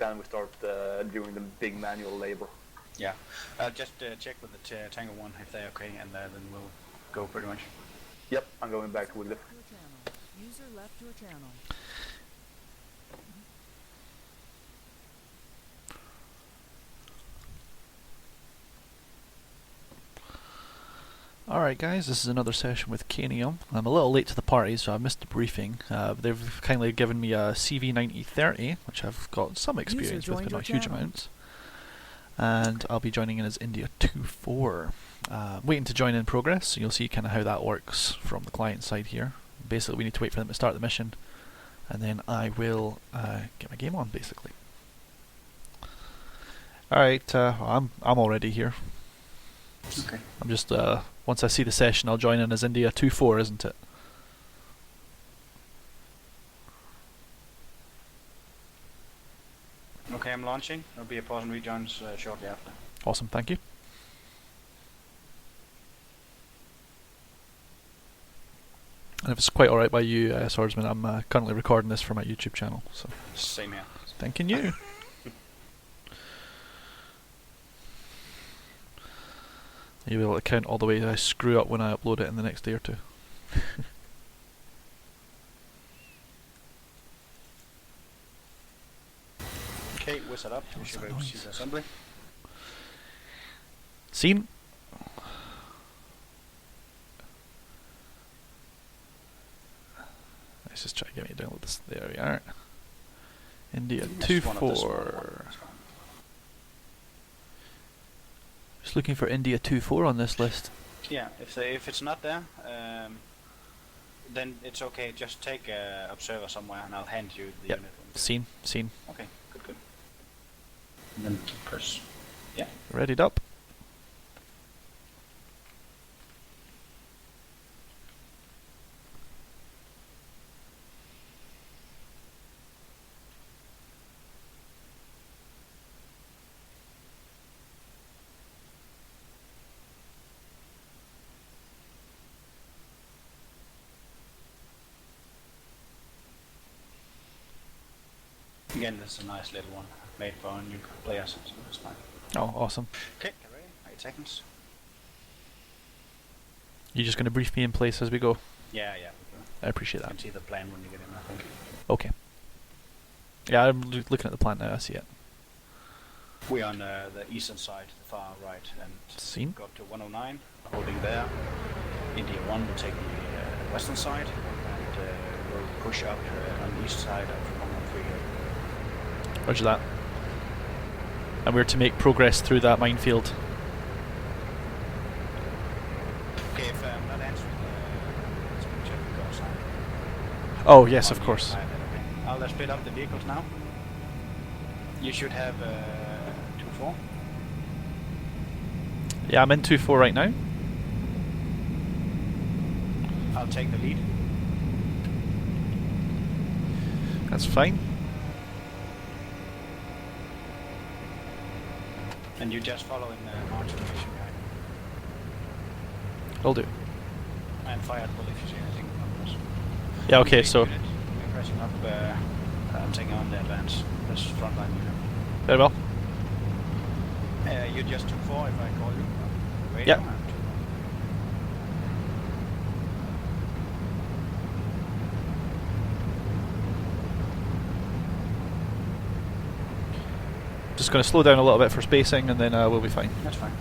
then we start doing the big manual labor. Yeah, just check with the Tango 1 if they're okay, and then we'll go pretty much. Yep, I'm going back to Wigley. User left your channel. Alright guys, this is another session with Kanium. I'm a little late to the party, so I missed the briefing. They've kindly given me a CV9030, which I've got some experience with, but not huge amounts. And I'll be joining in as India 2-4. Waiting to join in progress, so you'll see kind of how that works from the client side here. Basically we need to wait for them to start the mission, and then I will get my game on, basically. Alright, I'm already here. Okay. I'm just, once I see the session, I'll join in as India 2-4, isn't it? Okay, I'm launching. There'll be a pause and rejoins shortly after. Awesome, thank you. And if it's quite alright by you, Swordsman, I'm currently recording this for my YouTube channel, so... Same here. Thanking you. You'll be able to count all the way I screw up when I upload it in the next day or two. Okay, we're set up. We should be able to see the assembly. Scene. Let's just try to get me to download this. There we are. India 2-4. Just looking for India 2-4 on this list. Yeah, if it's not there, then it's okay. Just take a observer somewhere, and I'll hand you the unit. Scene. Okay, good. And then press. Yeah. Readied up. Again, this is a nice little one made for new players, so it's fine. Oh, awesome. Okay, get ready. 8 seconds. You're just going to brief me in place as we go? Yeah. I appreciate You that. can see the plan when you get in, I think. Okay. Yeah, I'm looking at the plan now, I see it. We're on the eastern side, the far right, and Scene. go up to 109, holding there. India 1 will take the western side, and we'll push up on the east side up to 113. Roger that. And we're to make progress through that minefield. Okay, if I'm not answering the picture, go outside. Oh, yes, of course. I'll split up the vehicles now. You should have 2-4. Yeah, I'm in 2-4 right now. I'll take the lead. That's fine. And you just follow in the march formation behind. Will do. And fire at will if you see anything. Yeah, okay, so... Unit. We're pressing up, taking on the advance. This frontline unit. Very well. You just 2-4 if I call you. Wait. Yep. Just going to slow down a little bit for spacing, and then we'll be fine. That's fine.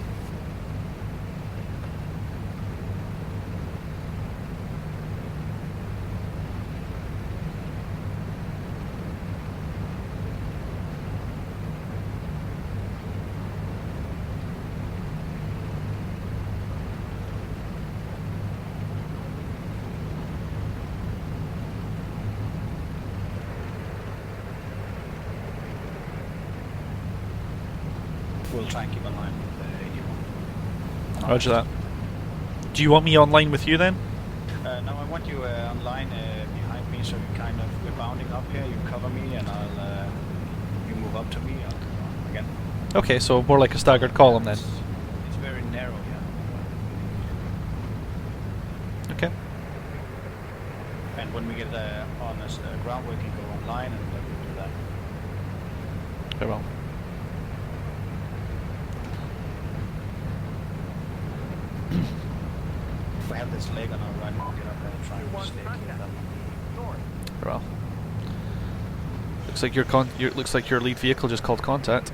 We'll try and keep online with you. Roger that. Do you want me online with you then? No, I want you online behind me, so you kind of, we're bounding up here, you cover me, and I'll, you move up to me, I'll come on again. Okay, so more like a staggered column then. It's very narrow here. Okay. And when we get on this ground, we can go online and we'll do that. Very well. If we have this leg on our right, we'll get up there and try and stay clear of them. Very well. Looks like your lead vehicle just called contact.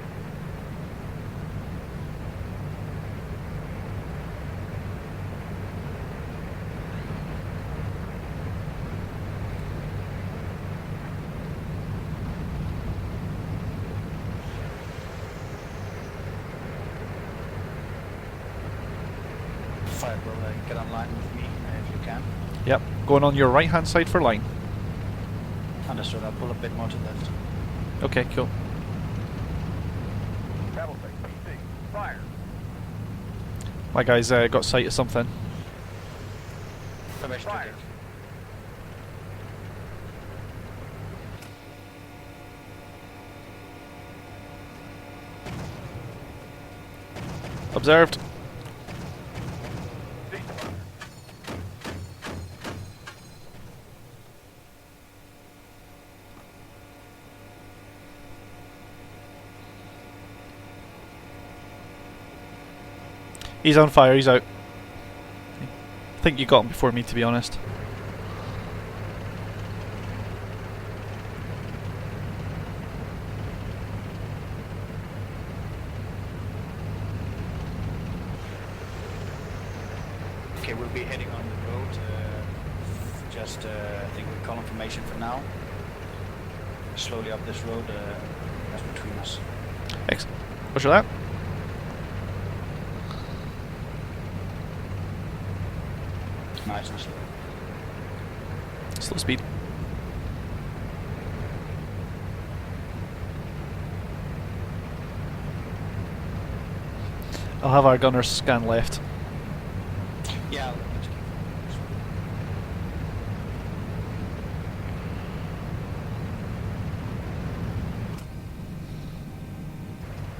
Fire, will get online with me if you can. Yep. Going on your right hand side for line. Understood. I'll pull a bit more to the left. Okay, cool. Battle site, PC. Fire. My guy's got sight of something. Permission to Fire. dig. Observed. Ceasefire. He's on fire, he's out. I think you got him before me, to be honest. Okay, we'll be heading on the road. Just, I think we call information for now. Slowly up this road, that's between us. Excellent. Roger that. Nice and slow. Slow speed. I'll have our gunners scan left. Yeah, let's keep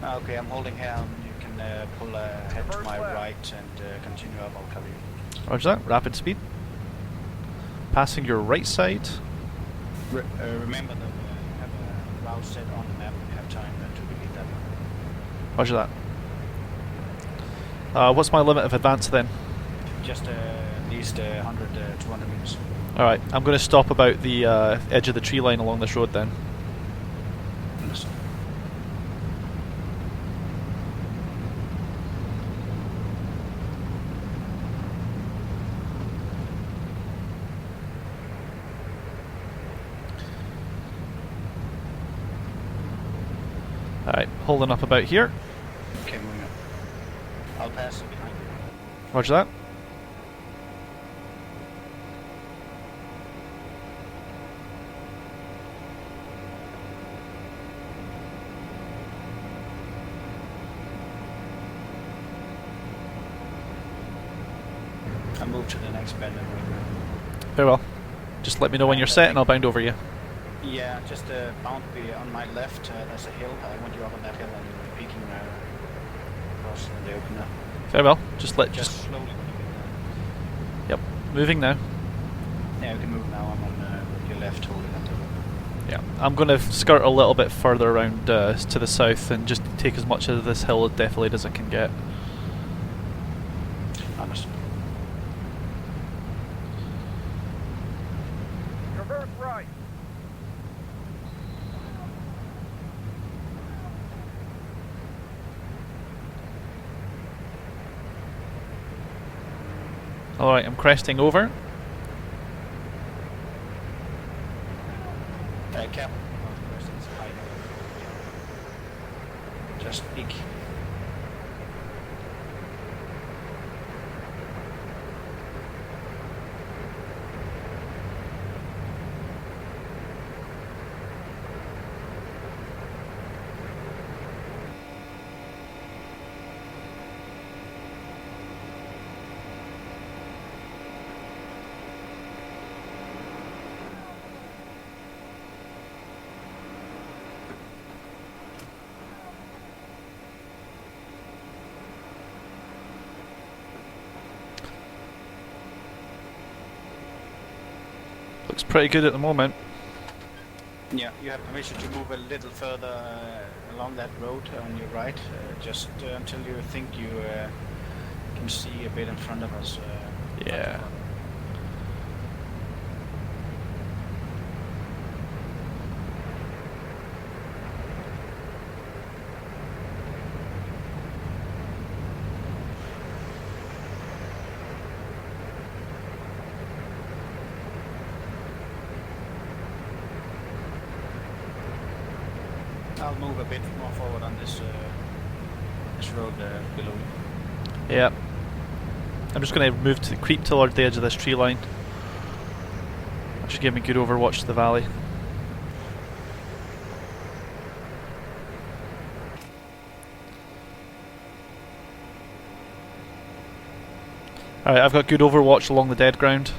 following. Okay, I'm holding here. You can pull ahead to my right and continue up. I'll cover you. Roger that. Rapid speed. Passing your right side. Remember that you have a route set on the map. You have time to repeat that one. Roger that. What's my limit of advance then? Just at least 100, 200 meters. Alright, I'm going to stop about the edge of the tree line along this road then. Understood. Alright, holding up about here. Okay, moving up. I'll pass behind you. Roger that. I'll move to the next bend and wait. Very well. Just let me know when you're set and I'll bound over you. Yeah, just bound be on my left. There's a hill. I want you up on that hill and you'll be peeking across in the open now. Very well. Just Slowly when you get Yep. Moving now. there. Yeah, we can move now. I'm on your left holding up the road. Yeah. I'm going to skirt a little bit further around to the south and just take as much of this hill defilade as I can get. Understood. Traverse right. Alright, I'm cresting over. Cap. Just peek. Looks pretty good at the moment. Yeah, you have permission to move a little further along that road on your right, just until you think you can see a bit in front of us. Yeah. I'll move a bit more forward on this road below you. Yeah. I'm just going to move to creep toward the edge of this tree line. That should give me good overwatch to the valley. Alright, I've got good overwatch along the dead ground.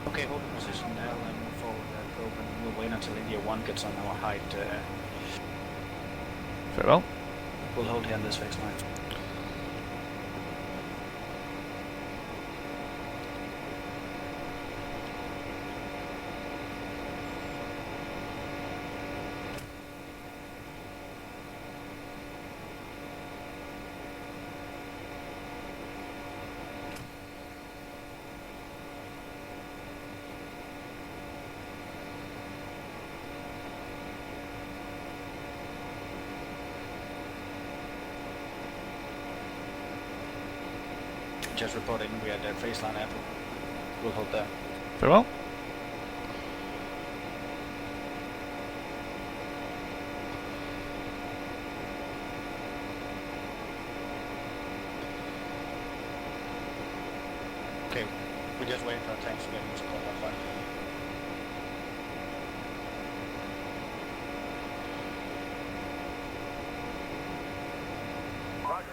Okay, hold the position now and move forward probe, and we'll wait until India 1 gets on our height. Very well. We'll hold here on this phase line. Just reporting we are at phase line apple. We'll hold there. Very well. Okay, we're just waiting for our tanks to get into call that fire. Roger.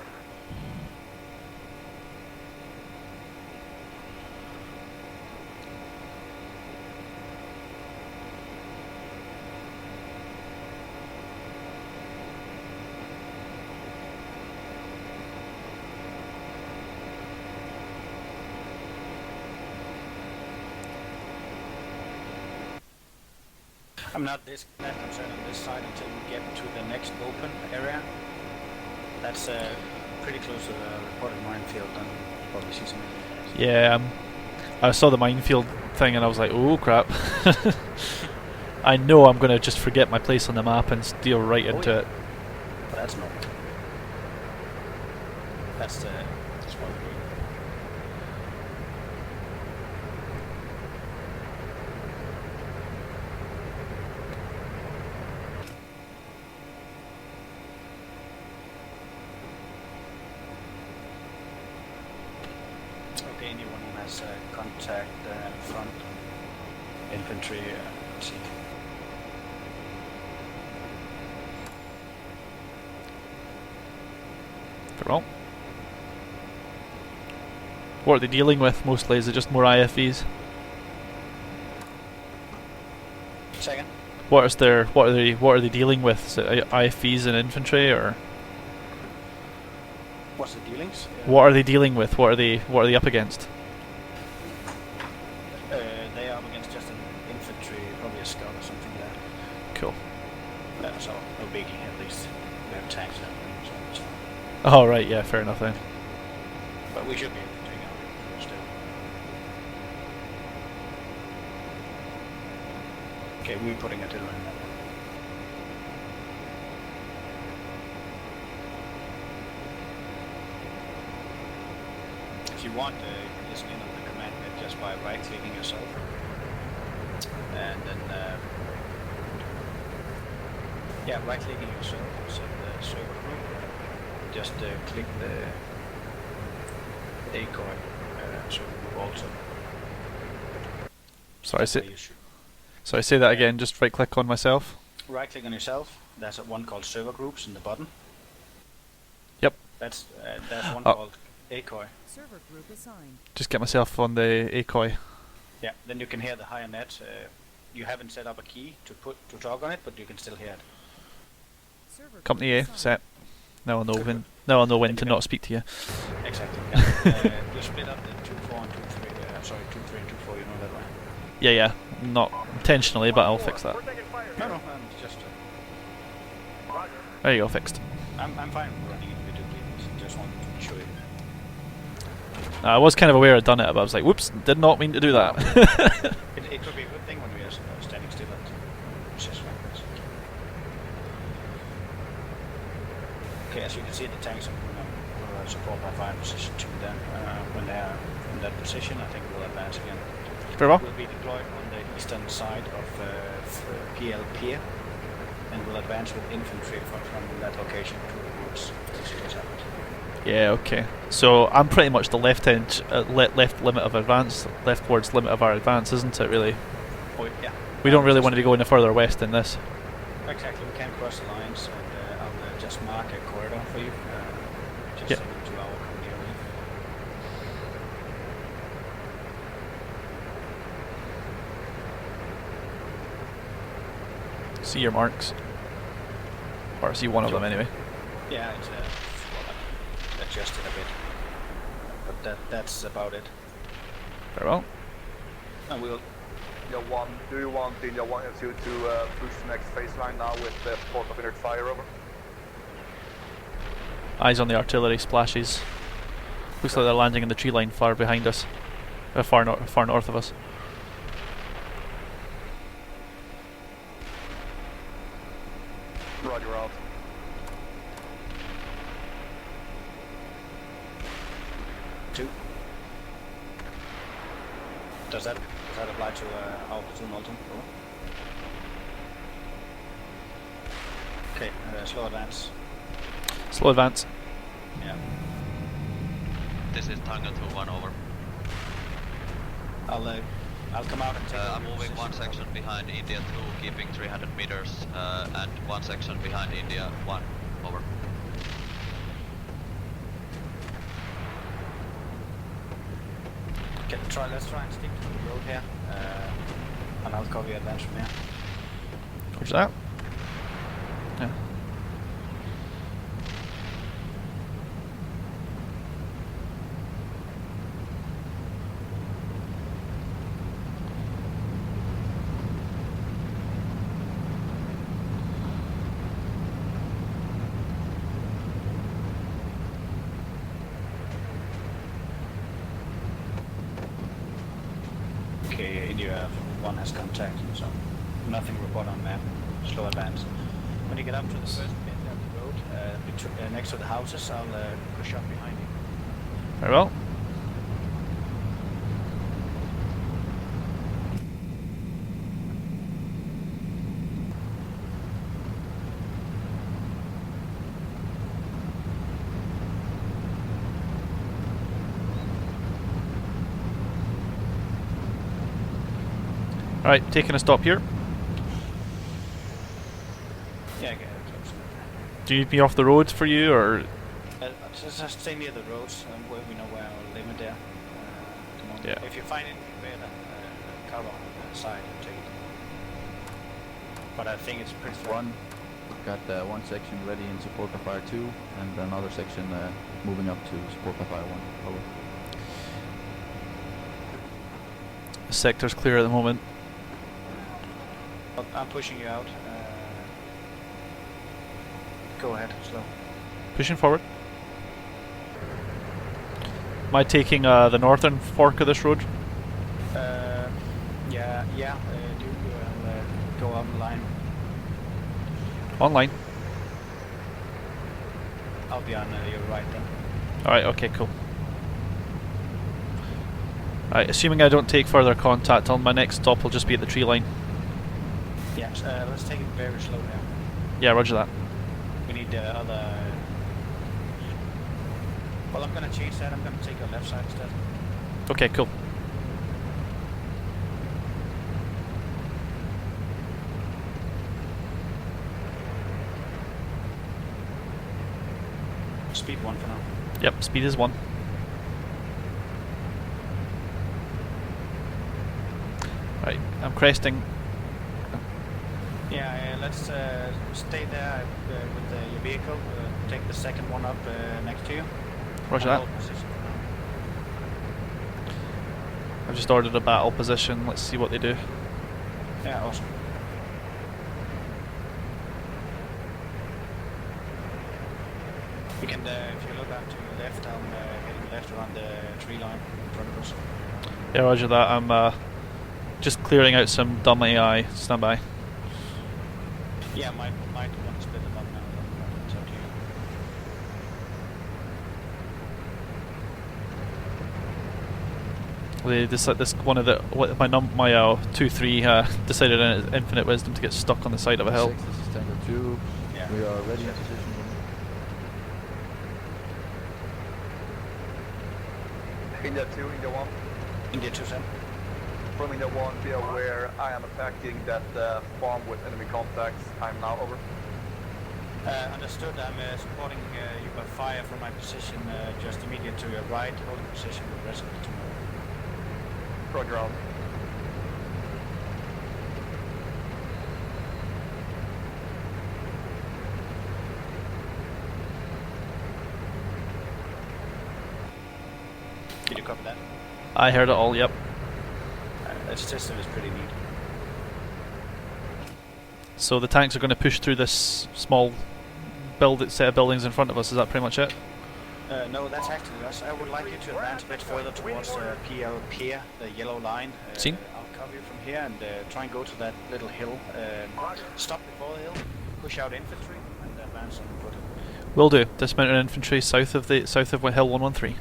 I'm not that concerned on this side until we get to the next open area. That's pretty close to the reported minefield, and you probably see some. Yeah, I saw the minefield thing and I was like, oh crap. I know I'm going to just forget my place on the map and steer right into it. But that's not. That's the what we're doing. Okay, anyone who has contact front infantry, let's see. Very well. What are they dealing with mostly? Is it just more IFVs? Second. What are they dealing with? Is it IFVs and infantry, or What's the dealings? what are they dealing with? What are they up against? They are up against just an infantry, probably a scout or something like that. Cool. So no biggie at least. We have tanks and everything, so. Oh right, yeah, fair enough then. But we should be able to take out it still. Okay, we're putting artillery in that. If you want, you can listen in on the command bit just by right-clicking yourself. And then, yeah, right-clicking yourself, set the server group. Just click the decoy server group also. Sorry, say that again. Just right click on myself. Right-click on yourself. There's one called server groups in the bottom. Yep. That's one called decoy. Server group assigned. Just get myself on the ACOI. Yeah, then you can hear the higher net. You haven't set up a key to talk on it, but you can still hear it. Server Company group A assigned. set. Now I'll know when. Now I'll know when to not speak to you. Exactly. Yeah. You split up the 2-4 and 2-3. Sorry, 2-3 and 2-4. You know that, right? Yeah. Not intentionally, but I'll fix that. We're taking fire. No, I'm just. Roger. There you go, fixed. I'm fine running individually. Just wanted to show you. I was kind of aware I'd done it, but I was like, whoops, did not mean to do that. It could be a good thing when we are standing still at just like this. Okay, as you can see, the tanks will support by fire position 2 then. When they are in that position, I think we'll advance again. Very well. We'll be deployed on the eastern side of PL Pier, and we'll advance with infantry from that location towards what's happened. Yeah, okay. So I'm pretty much the left edge, left limit of advance, leftwards limit of our advance, isn't it? Really. Oh, yeah. We don't really want to be going any further west than this. Exactly. We can cross the lines, and I'll just mark a corridor for you. Just Yep. so to our community. See your marks. Or see one of them anyway. Yeah, it's well, I adjusted a bit, but that's about it. Very well. And we'll. India 1, do you want India 1 and 2 to push the next phase line now with the support of inert fire over? Eyes on the artillery splashes. Looks like they're landing in the tree line far behind us. Far north of us. Roger out. Two. Does that apply to our platoon also? Over. Okay, slow advance. Slow advance. Yeah. This is Tango 2-1 over. I'll come out and take. I'm moving one section behind India 2, keeping 300 meters, and one section behind India 1 over. Okay, let's try and stick to the road here, and I'll cover your advance from here. Where's that? Yeah. Okay, India 1 has contact, so nothing report on map. Slow advance. When you get up to the first bend of the road, next to the houses, I'll push up behind you. Very well. Alright, taking a stop here. Yeah, get close. Do you need me off the road for you, or...? Just stay near the roads, where we know where our limit there. Come on. Yeah. If you find anything better, cover on the side and take it. But I think it's pretty flat. One, got one section ready in support by fire 2, and another section moving up to support by fire 1. Over. The sector's clear at the moment. I'm pushing you out. Go ahead, slow. Pushing forward. Am I taking the northern fork of this road? Yeah, do go on the line. Online. I'll be on your right then. Alright, okay, cool. Alright, assuming I don't take further contact, on my next stop will just be at the tree line. Yeah, let's take it very slow now. Yeah, roger that. We need the other... Well, I'm gonna change that. I'm gonna take your left side instead. Okay, cool. Speed 1 for now. Yep, speed is 1. Right, I'm cresting. Yeah, let's stay there with your vehicle. Take the second one up next to you. Roger that. Hold position for now. I've just ordered a battle position. Let's see what they do. Yeah, awesome. You can, if you look out to your left, I'm heading left around the tree line in front of us. Yeah, roger that. I'm just clearing out some dumb AI. Stand by. Yeah, might want to split them up now. It's up to you. This one of the my 2-3 decided in its infinite wisdom to get stuck on the side of a hill. 6, this is Tango 2. Yeah. We are ready in position. India 2, India 1. India 2-7. From India 1, be aware I am attacking that farm with enemy contacts. I'm now over. Understood. I'm supporting you by fire from my position just immediate to your right, holding position with the rest of the team. Roger out. Did you copy that? I heard it all. Yep. That system is pretty neat. So the tanks are going to push through this small set of buildings in front of us. Is that pretty much it? No, that's actually us. I would like you to advance a bit further towards PL Pier, the yellow line. Seen. I'll cover you from here and try and go to that little hill. Stop before the hill, push out infantry, and advance on foot. Will do. Dismounted infantry south of Hill 113.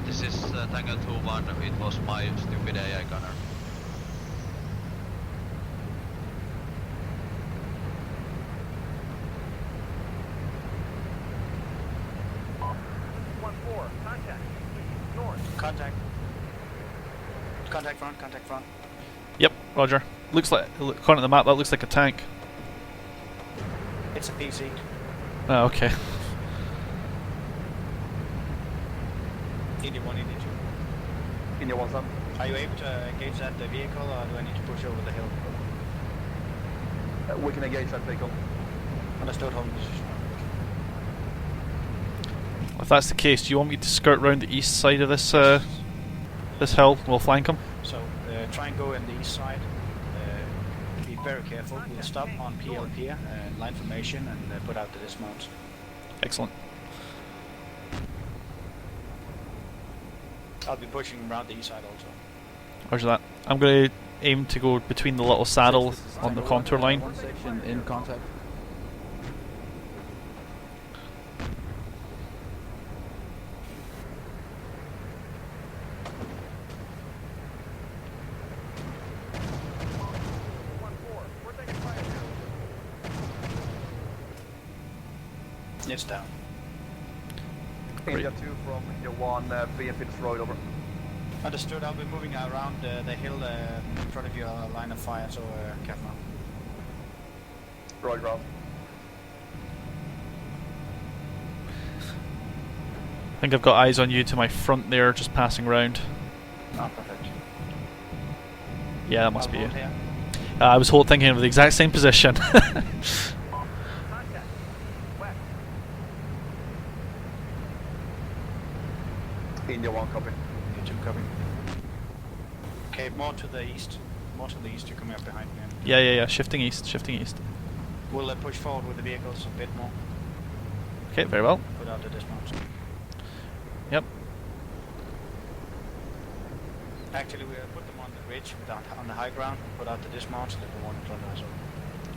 This is Tango 2-1, it was my stupid AI gunner. Contact front. Yep, roger. Looks like, according to the map, that looks like a tank. It's a PC. Oh, okay. India 1, India 2. India 1, son. Are you able to engage that vehicle, or do I need to push over the hill? We can engage that vehicle. Understood, holding position. If that's the case, do you want me to skirt round the east side of this this hill? We'll flank them. So try and go in the east side. Be very careful. We'll stop on PL Pier, line formation, and put out the dismounts. Excellent. I'll be pushing around the east side also. Roger that. I'm going to aim to go between the little saddle on the contour line. One section in contact. It's down. India 2 from India 1, BMP destroyed, over. Understood. I'll be moving around the hill in front of your line of fire, so careful. Roger out. I think I've got eyes on you to my front there, just passing round. Oh, perfect. Yeah, that must be you. Here. I was thinking of the exact same position. India 1, copy. India 2, copy. Okay, more to the east. More to the east, you're coming up behind me. Yeah. Shifting east. We'll push forward with the vehicles a bit more. Okay, very well. Put out the dismounts. Yep. Actually, we'll put them on the ridge, on the high ground, put out the dismounts, and let the one in front of us.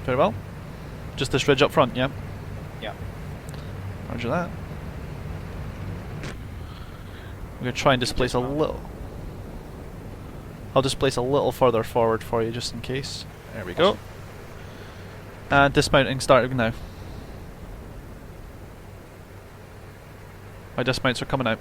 Very well. Just this ridge up front, yeah? Yeah. Roger that. I'm going to try and displace a little. I'll displace a little further forward for you just in case. There we go. And dismounting starting now. My dismounts are coming out.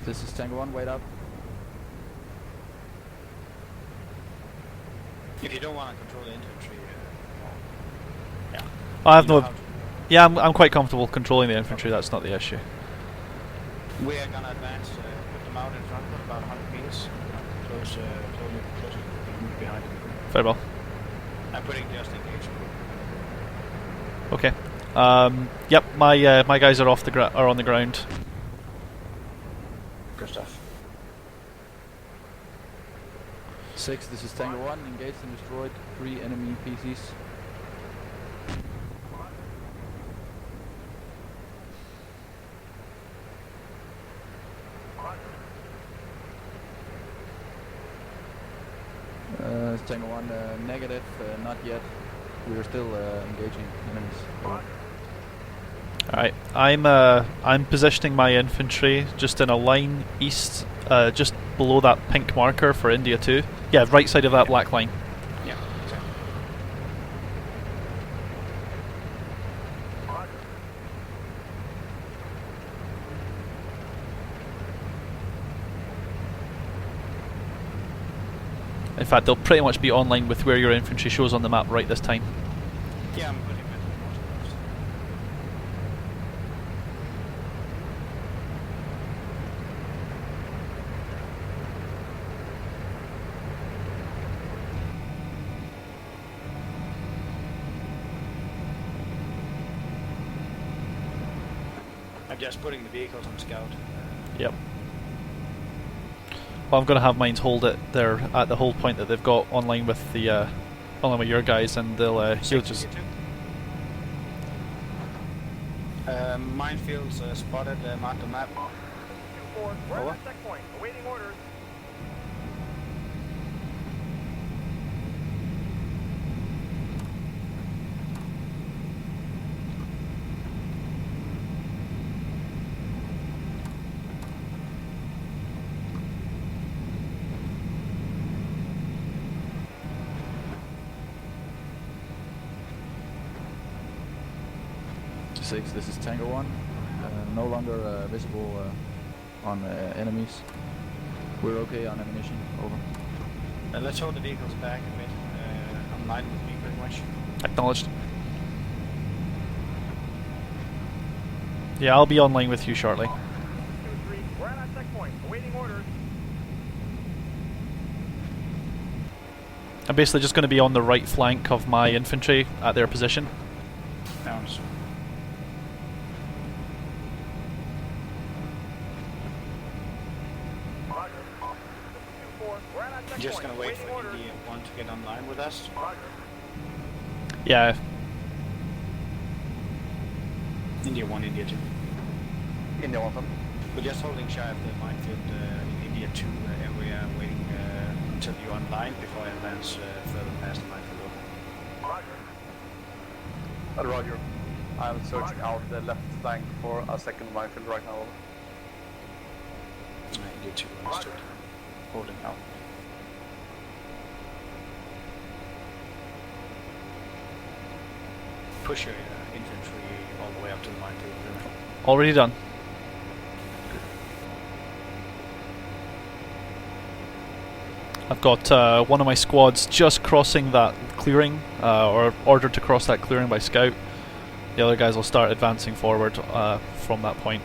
This is Tango 1, wait up. If you don't want to control the infantry, yeah. I have You know no. how to- Yeah, I'm quite comfortable controlling the infantry. That's not the issue. We are gonna advance, put them out in front of about 100 meters. close behind him. Very well. I'm putting just engaged. Okay. Yep, my guys are are on the ground. Good stuff. 6, this is Tango 1, engaged and destroyed 3 enemy PCs. Tango 1, negative, not yet. We are still engaging enemies. Alright, I'm positioning my infantry just in a line east, just below that pink marker for India 2. Yeah, right side of that black line. Yeah, exactly. In fact, they'll pretty much be online with where your infantry shows on the map right this time. Yeah, I'm putting it most close. I'm just putting the vehicles on scout. Yep. Well, I'm going to have mines hold it there at the hold point that they've got online with the online with your guys, and they'll he'll just. Minefields spotted, marked the map. 2-4, we're at that checkpoint, awaiting orders. Six, this is Tango 1, no longer visible on enemies. We're okay on ammunition, over. Let's hold the vehicles back a bit. Online with me pretty much. Acknowledged. Yeah, I'll be online with you shortly. 2-3, we're at that checkpoint, awaiting orders. I'm basically just going to be on the right flank of my infantry at their position. Sounds. Just gonna wait for India 1 to get online with us. Yeah. India 1, India 2. India 1 from. We're just holding shy of the minefield in India 2 area, waiting until you're online before I advance further past the minefield. Roger. I'm searching out the left flank for a second minefield right now. India 2, understood. Holding out. Push your infantry all the way up to the minefield. Already done. I've got one of my squads just crossing that clearing, or ordered to cross that clearing by scout. The other guys will start advancing forward from that point.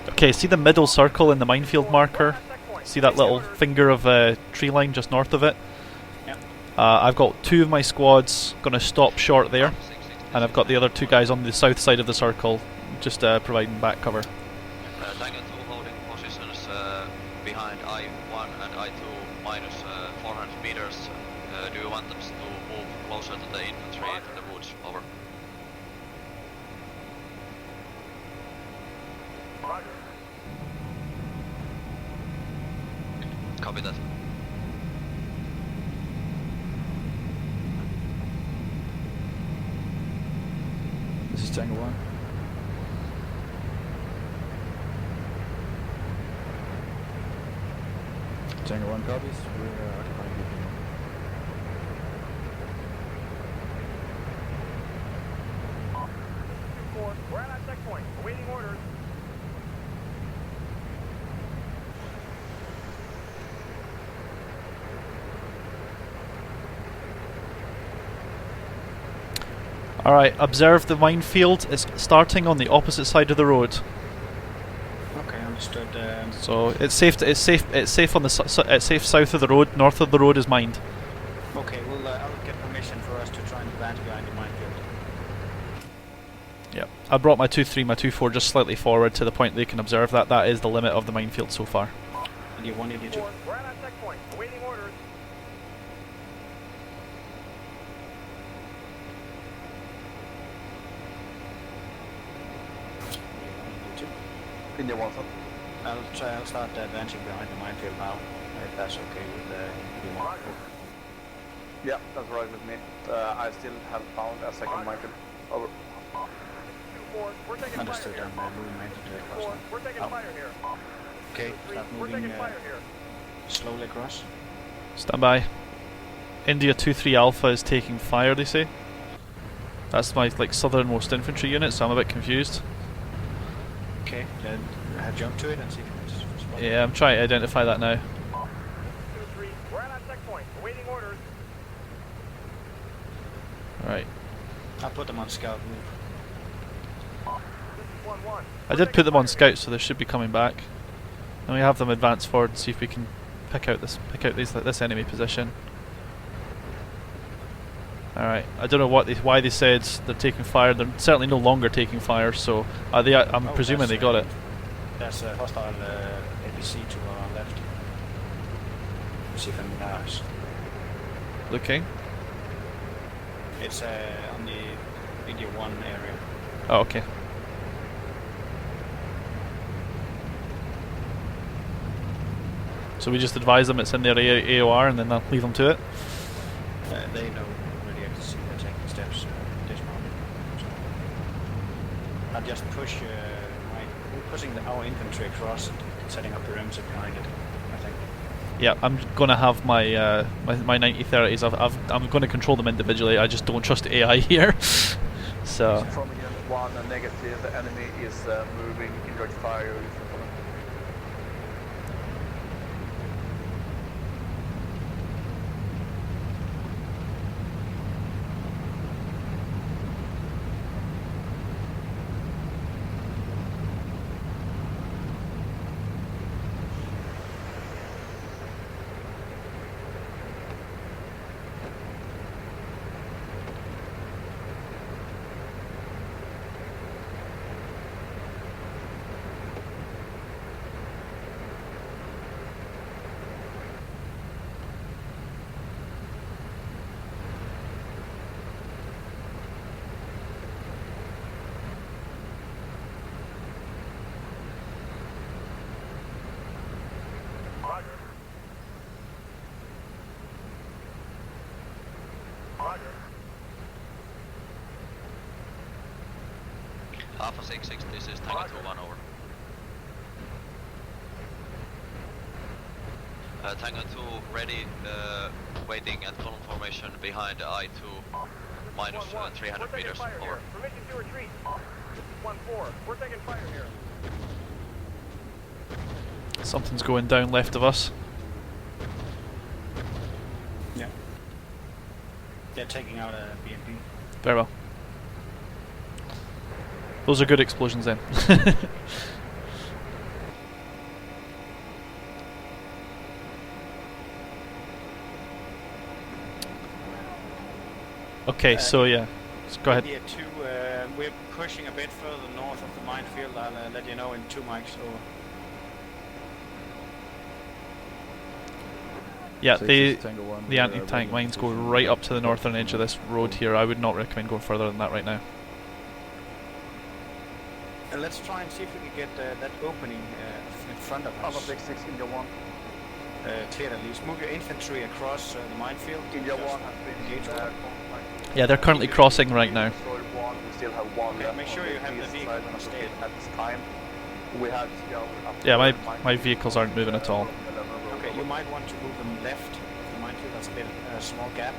Okay, see the middle circle in the minefield marker? See that little finger of tree line just north of it? Yep. I've got 2 of my squads going to stop short there, and I've got the other 2 guys on the south side of the circle, just providing back cover. Tango 2 holding positions behind I-1 and I-2 minus 400 meters. Do you want us to move closer to the infantry to the woods? Over. Copy that. This is Tango 1. Tango 1 copies. We're occupying the beacon. We're at our checkpoint, awaiting orders. Alright, observe the minefield. It's starting on the opposite side of the road. Okay, understood. So it's safe. It's safe on the it's safe south of the road. North of the road is mined. Okay, well, I'll get permission for us to try and advance behind the minefield. Yep. I brought my 2-3, my 2-4 just slightly forward to the point they can observe that. That is the limit of the minefield so far. And you 1, you 2. We're at our checkpoint, awaiting orders. India 1, sir. I'll start advancing behind the minefield now, if that's okay with you. Yeah, that's right with me. I still have found a second minefield. Over. 2-4, we're taking Understood, fire here. I'm moving my infantry across 4, now. we're taking Oh. fire here. Okay, 3, start we're moving taking fire here. slowly across. Stand by. India 2-3 Alpha is taking fire. They say. That's my southernmost infantry unit, so I'm a bit confused. Okay, then jump to it and see if you can just spot it. Yeah, I'm trying to identify that now. 2-3, we're at our checkpoint, awaiting orders. Right. I'll put them on scout move. This is 1-1. I did put them on scout, so they should be coming back. And we have them advance forward and see if we can pick out this enemy position. All right. I don't know why they said they're taking fire. They're certainly no longer taking fire. So I'm presuming they got it. That's a hostile APC to our left. See if I'm nice. Looking. It's on the India 1 area. Oh, okay. So we just advise them it's in their AOR and then they'll leave them to it. They know already. I can see they're taking steps at this moment. So I'll just push we're pushing our infantry across and setting up perimeter behind it, I think. Yeah, I'm gonna have my my 90-30s. I'm gonna control them individually. I just don't trust AI here. So From unit 1, a negative. The enemy is moving. Indirect fire. Roger. Roger. Alpha 66, this is Tango 2-1 over. Tango 2 ready, waiting at column formation behind I2 minus 300 meters over. Permission to retreat. This is 1-4, we're taking fire here. something's going down left of us. Yeah. They're taking out a BMP. Very well. Those are good explosions then. Okay, so yeah, go ahead. India 2, we're pushing a bit further north of the minefield. I'll let you know in 2 mics over. Yeah, Six the is Tango 1, the we're, anti-tank ready mines go position. right up to the northern edge of this road here. I would not recommend going further than that right now. Let's try and see if we can get that opening in front of Alpha us. 66, India 1. Cleared at least. Move your infantry across the minefield. India Just 1 has been engage uh, one. Yeah, they're currently crossing right now. destroyed 1. We still have 1 Okay, left make on sure you have the east vehicle side on of the state. gate at this time. We had to go up Yeah, to my the vehicles aren't moving at all. Okay, You might want to move them left. The minefield, that's a bit small gap.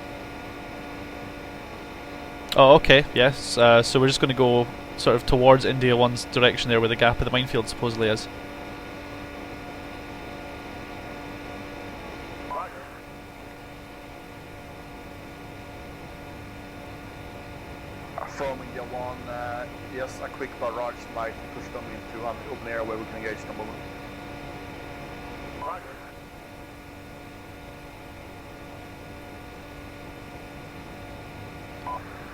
Oh, okay, yes. So we're just going to go sort of towards India 1's direction there where the gap of the minefield supposedly is. From India 1, yes, a quick barrage might push them into an open area where we can engage them over. Roger.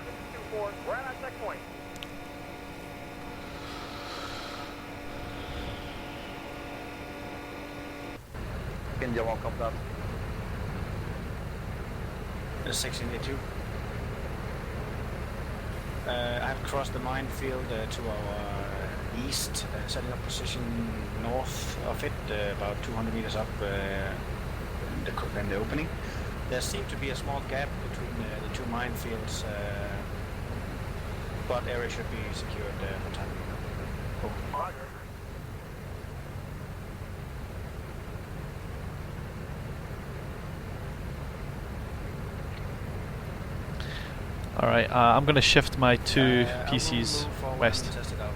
This is 2-4. We're at our checkpoint. India 1, copy that. 1682. I have crossed the minefield to our east, setting up position north of it, about 200 meters up in the opening. There seemed to be a small gap between the two minefields, but area should be secured for time. Over. Roger. Alright, I'm going to shift my two I will PCs move forward west. and test it out.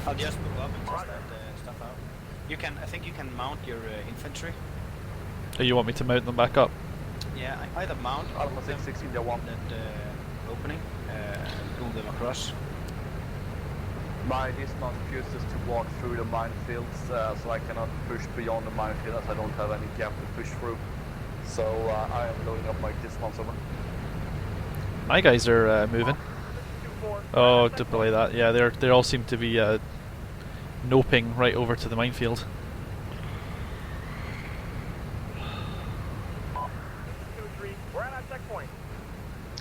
I'll just move up and test that stuff out. You can, I think you can mount your infantry. Oh, you want me to mount them back up? Yeah, either mount or Alpha move them 6, India 1. that opening, move them across. My dismount refuses to walk through the minefields, so I cannot push beyond the minefield as I don't have any gap to push through. So I am loading up my dismounts over. My guys are moving. 2-4. Oh, don't believe that. Yeah, they all seem to be noping right over to the minefield. 2-3. We're at our checkpoint.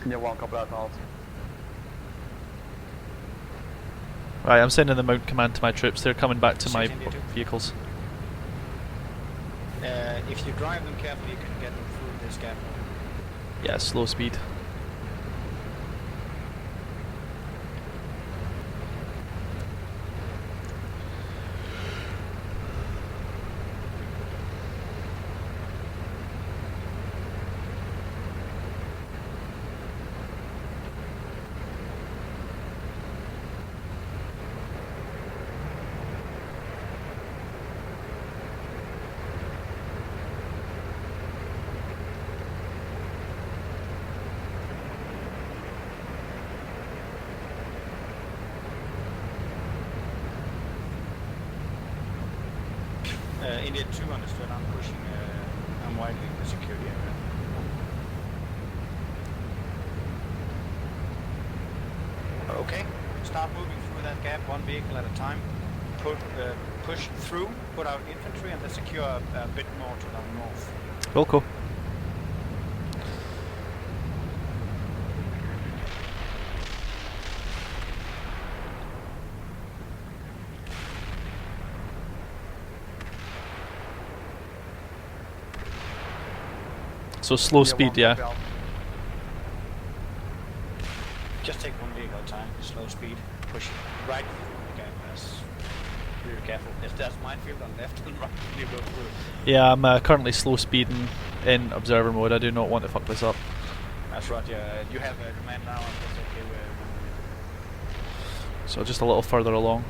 India 1, copy that out. Right, I'm sending the mount command to my troops. They're coming back to my 682. vehicles. If you drive them carefully, you can get them through this gap. Yeah, slow speed. India 2 understood, I'm pushing, I'm widening the security area. Okay, start moving through that gap, one vehicle at a time. Push through, put out infantry, and then secure a bit more to the north. Cool. So slow speed, yeah. Just take one vehicle at a time, slow speed, push right through the gap. Be careful. If there's minefield on left and right, you go through. Yeah, I'm currently slow speeding in observer mode. I do not want to fuck this up. That's right, yeah. You have a command now, and that's okay. So just a little further along.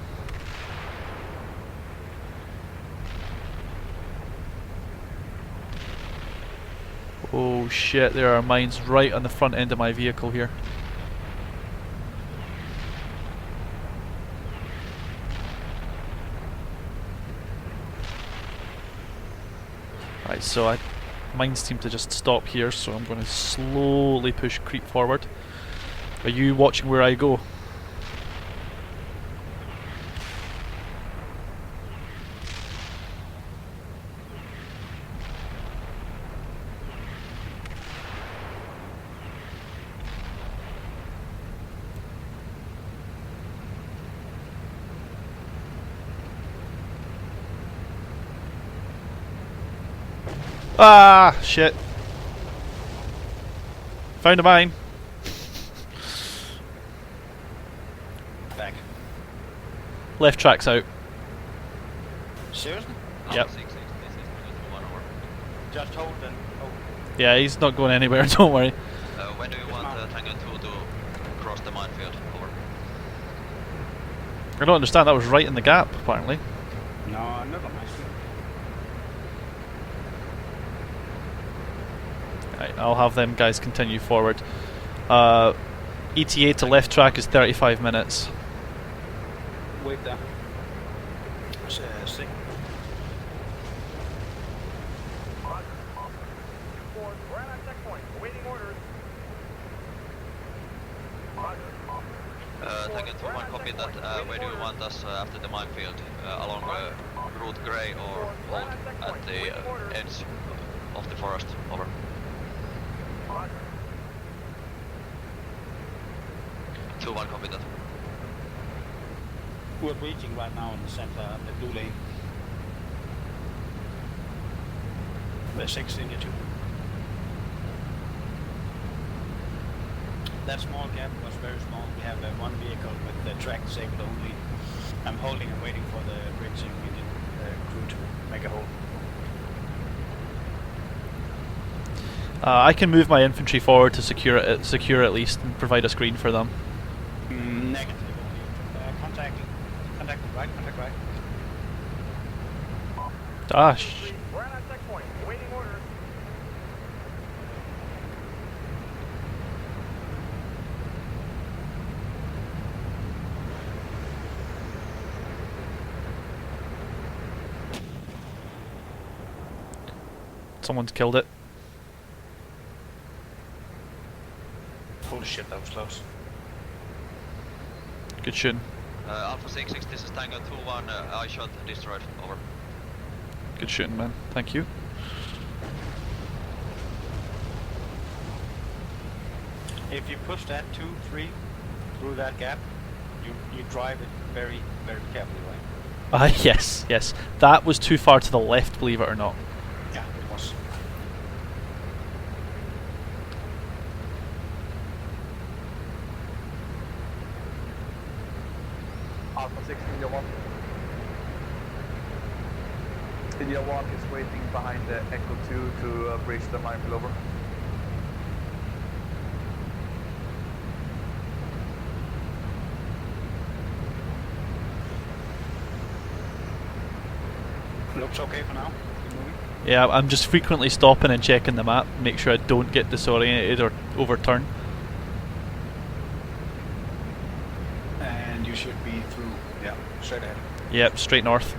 Oh shit, there are mines right on the front end of my vehicle here. Right, so mines seem to just stop here, so I'm going to slowly creep forward. Are you watching where I go? Ah, shit. Found a mine. Back. Left track's out. Seriously? Yep. Alpha 6, this is Tango 2-1 over. Just hold and... Oh, Yeah, he's not going anywhere, don't worry. When do you want Tango 2 to cross the minefield? Over. I don't understand, that was right in the gap, apparently. no, never mind. Right, I'll have them guys continue forward. ETA to left track is 35 minutes. Wait there. Sick. We're at our checkpoint, awaiting orders. Tango 2-1, copy that. Where do you want us after the minefield? Along Route Grey or hold at the edge of the forest? Over. 2-1, copy that. We're reaching right now in the center of the blue lane. The 6 India 2. That small gap was very small. We have one vehicle with the track disabled only. I'm holding and waiting for the bridging Indian crew to make a hold. I can move my infantry forward to secure at least and provide a screen for them. Negative only. Contact right, contact right. Dash. We're at our checkpoint, awaiting orders. Someone's killed it. Holy shit, that was close. Good shooting. Alpha 6, this is Tango 2-1. I shot destroyed. Over. Good shooting, man. Thank you. If you push that 2-3 through that gap, you drive it very, very carefully, right? Yes, yes. That was too far to the left, believe it or not. Yeah, it was. Alpha 6, India 1. India 1 is waiting behind the Echo 2 to bridge the minefield over. Looks okay for now. Keep moving. Yeah, I'm just frequently stopping and checking the map, make sure I don't get disoriented or overturn. And you should be through. Yeah, straight ahead. Yep, straight north.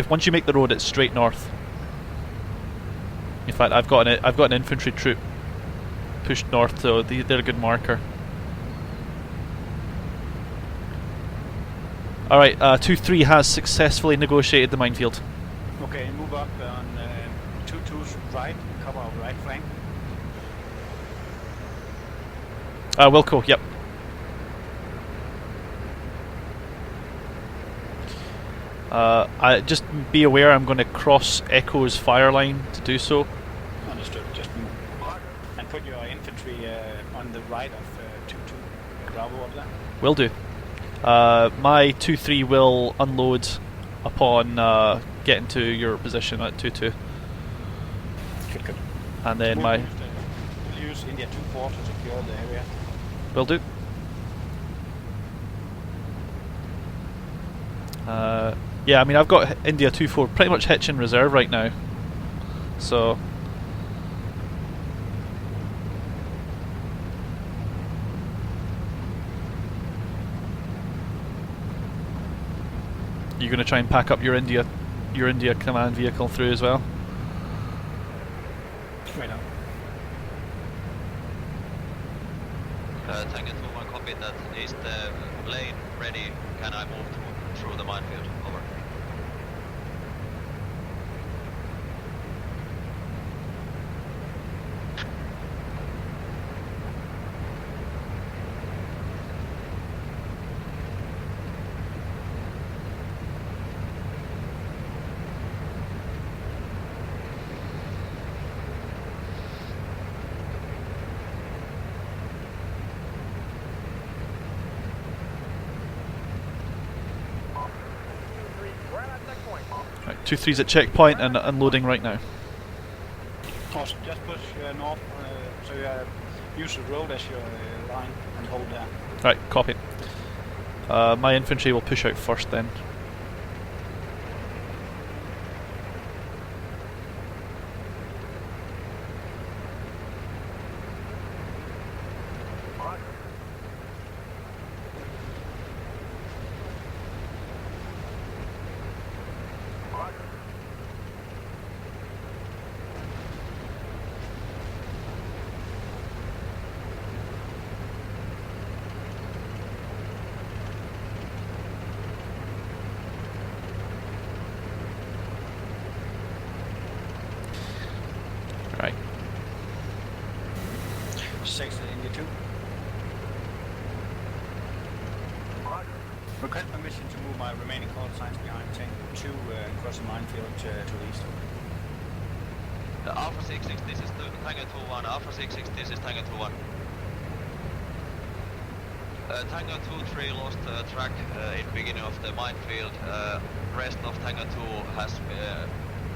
Once you make the road, it's straight north. In fact, I've got an infantry troop pushed north, so they're a good marker. All right, 2-3 has successfully negotiated the minefield. Okay, move up on 2-2's right, cover our right flank. Wilco, yep. I just be aware I'm going to cross Echo's fire line to do so. Understood, just move. And put your infantry on the right of 2-2. Bravo up there. Will do. My 2-3 will unload upon getting to your position at 2-2. Good. And then We'll use India 2-4 to secure the area. will do. Yeah, I mean I've got India 2-4 pretty much hitch in reserve right now. So you're going to try and pack up your India command vehicle through as well. Right now. Tango 2-1, copy that. Is the lane ready? Can I move through the minefield? Over. 2-3's at checkpoint and unloading right now. Awesome. Just push north, so you use the road as your line and hold there. Right, copy. My infantry will push out first then. Right. 6 India 2. Request permission to move my remaining call signs behind Tank 2 across the minefield to the east. Alpha 66, this is Tango 2-1. Alpha 66, this is Tango 2-1. Tango 2-3 lost track in beginning of the minefield. Rest of Tango 2 has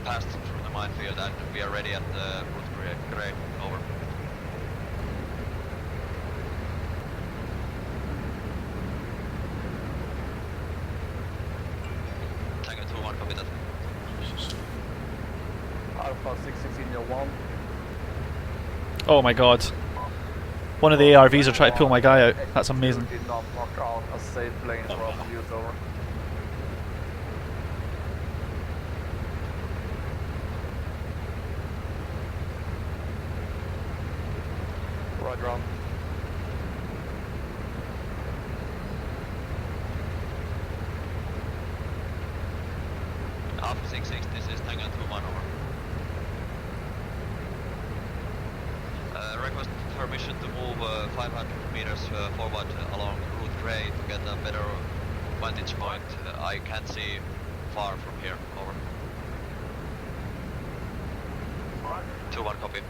passed through the minefield and we are ready at the route grade. Over. Tango 2-1, copy that. Alpha 66 in your 1. Oh my god. One of the ARVs are trying to pull my guy out. That's amazing. Did not knock out a safe lane for us to use. Over. Roger on. Alpha 66, this is Tango 2-1, over. Request permission to move 500 meters forward along Route Grey to get a better vantage point. I can't see far from here, over. 2-1, copy.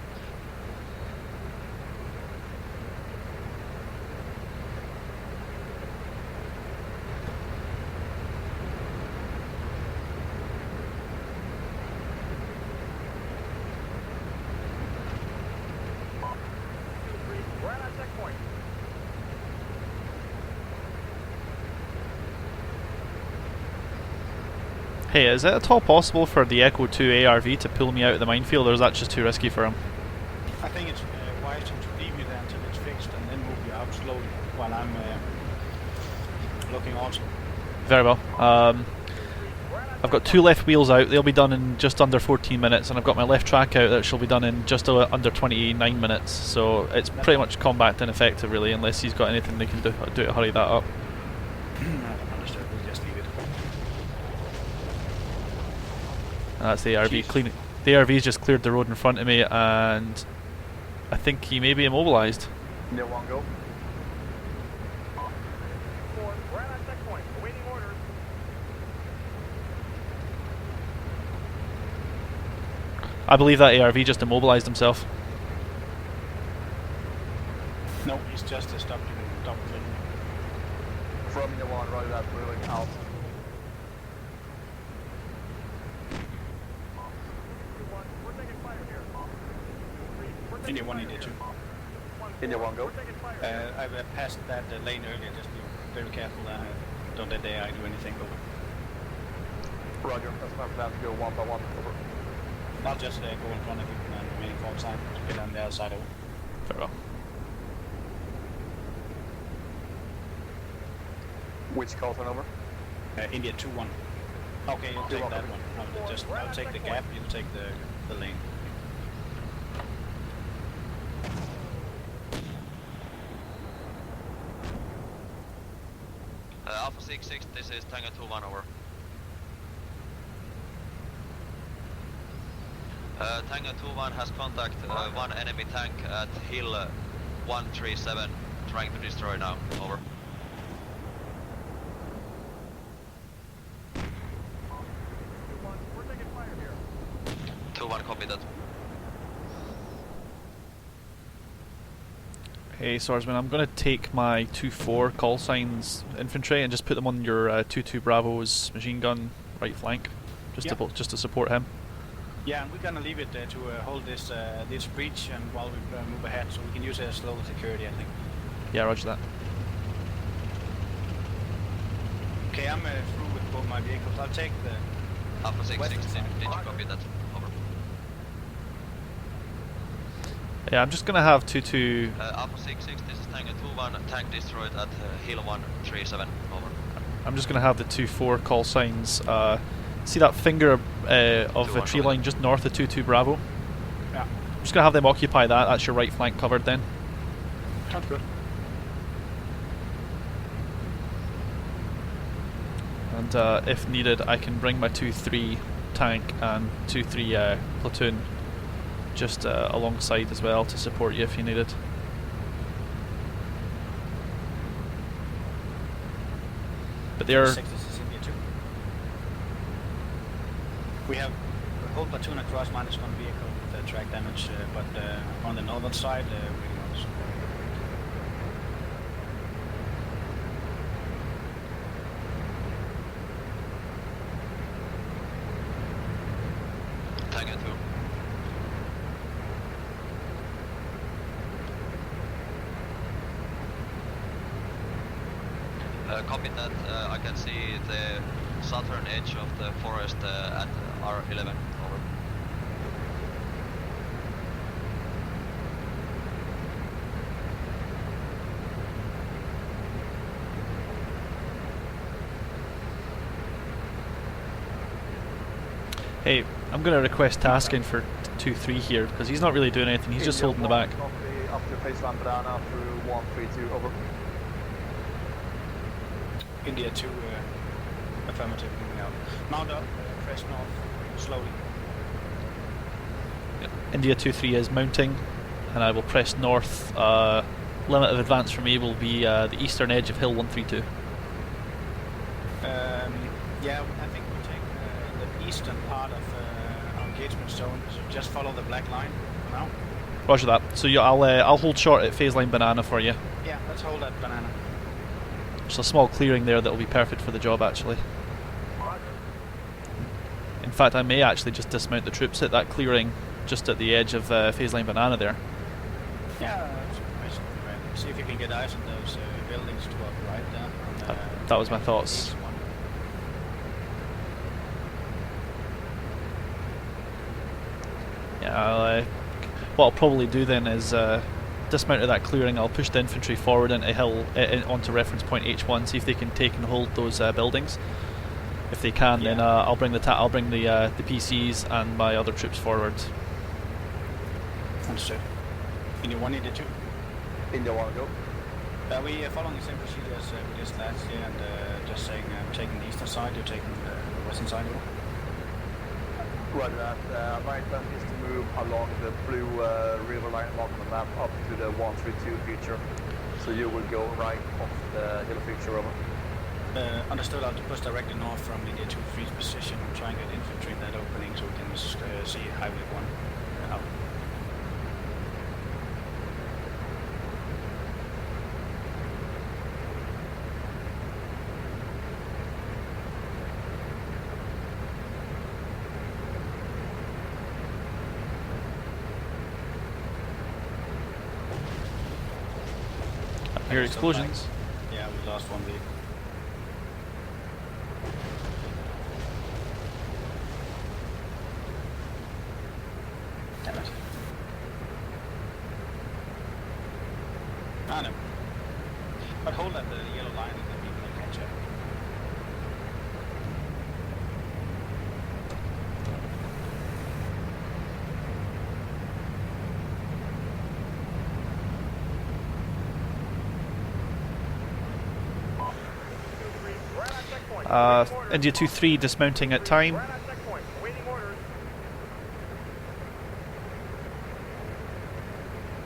We're at our checkpoint. Hey, is it at all possible for the Echo 2 ARV to pull me out of the minefield, or is that just too risky for him? I think it's wiser to leave you there until it's fixed and then move you out slowly while I'm looking also. Very well. I've got 2 left wheels out, they'll be done in just under 14 minutes, and I've got my left track out that shall be done in just under 29 minutes, so it's pretty much combat ineffective really, unless he's got anything they can do to hurry that up. Understood, we'll just leave it. And that's the ARV Jeez. cleaning. The ARV's just cleared the road in front of me, and I think he may be immobilised. In your 1, go. We're at our checkpoint. Awaiting orders. I believe that ARV just immobilised himself. No, he's just stopped you double clicking. From your 1, right that moving out. We're taking fire here. We're taking India 1, fire India 2. In your 1, go. We're taking fire. I've passed that lane earlier, just be very careful. Don't let the AI do anything over. Roger, that's my plan to go 1 by 1. Over. I'll just go in front of you and remaining forward side, get on the other side over. Very well. Which call turn over? India 2-1. Okay, you'll take that one. I'll take the gap, you'll take the lane. Alpha 66, this is Tango 2-1, over. Tango 2-1 has contact one enemy tank at Hill 137, trying to destroy now, over. We're taking fire here. 2-1, copy that. Hey Swordsman, I'm going to take my 2-4 call signs infantry and just put them on your 2-2 Bravo's machine gun right flank. just to support him. Yeah, and we're gonna leave it to hold this this breach, and while we move ahead, so we can use it as local security, I think. Yeah, roger that. Okay, I'm through with both my vehicles. I'll take the Alpha 6, western 16, side. did you copy that? Over. Yeah, I'm just gonna have 2-2. Alpha 6, this is Tango 2-1, tank destroyed at Hill 137, over. I'm just gonna have the 2-4 call signs. See that finger of the tree line just north of 2-2 Bravo? Yeah. I'm just gonna have them occupy that. That's your right flank covered then. Sounds good. And if needed, I can bring my 2-3 tank and 2-3 platoon just alongside as well to support you if you need it. But they're... 6 is India 2. We have a whole platoon across -1 vehicle with track damage, but on the northern side, we don't support. Tango 2. Copy that. I can see the southern edge of the forest at R11. Over. Hey, I'm going to request tasking for 2-3 here because he's not really doing anything. He's just holding the back. Copy up to Faceland Banana through 132, over. India 2, affirmative, moving out. Mount up, press north, slowly. India 2-3 is mounting, and I will press north. Limit of advance for me will be the eastern edge of Hill 132. Yeah, I think we'll take the eastern part of our engagement zone, so just follow the black line for now. Roger that. So I'll hold short at phase line Banana for you. Yeah, let's hold that banana. There's a small clearing there that will be perfect for the job actually. In fact, I may actually just dismount the troops at that clearing just at the edge of phase line Banana there. Yeah, that's right. See if you can get eyes on those buildings to our right there. That was my thoughts. East one. Yeah, what I'll probably do then is dismount at that clearing. I'll push the infantry forward into hill onto reference point H1, see if they can take and hold those buildings. If they can, then I'll bring the PCs and my other troops forward. Understood. India 1, India 2. India 1, go. We are following the same procedure as we did last year, and just saying I'm taking the eastern side, you're taking the western side. Right, that. My plan is to move along the blue river line marked on the map up to the 132 feature. So you will go right off the hill feature, over. Understood. I'll push directly north from India 2-3's position and try and get infantry in that opening so we can see Highway 1 out. I hear explosions. Yeah, we lost one vehicle. Damn it. Ah, no. But hold at the yellow line and then we can catch up. India 2-3 dismounting at time.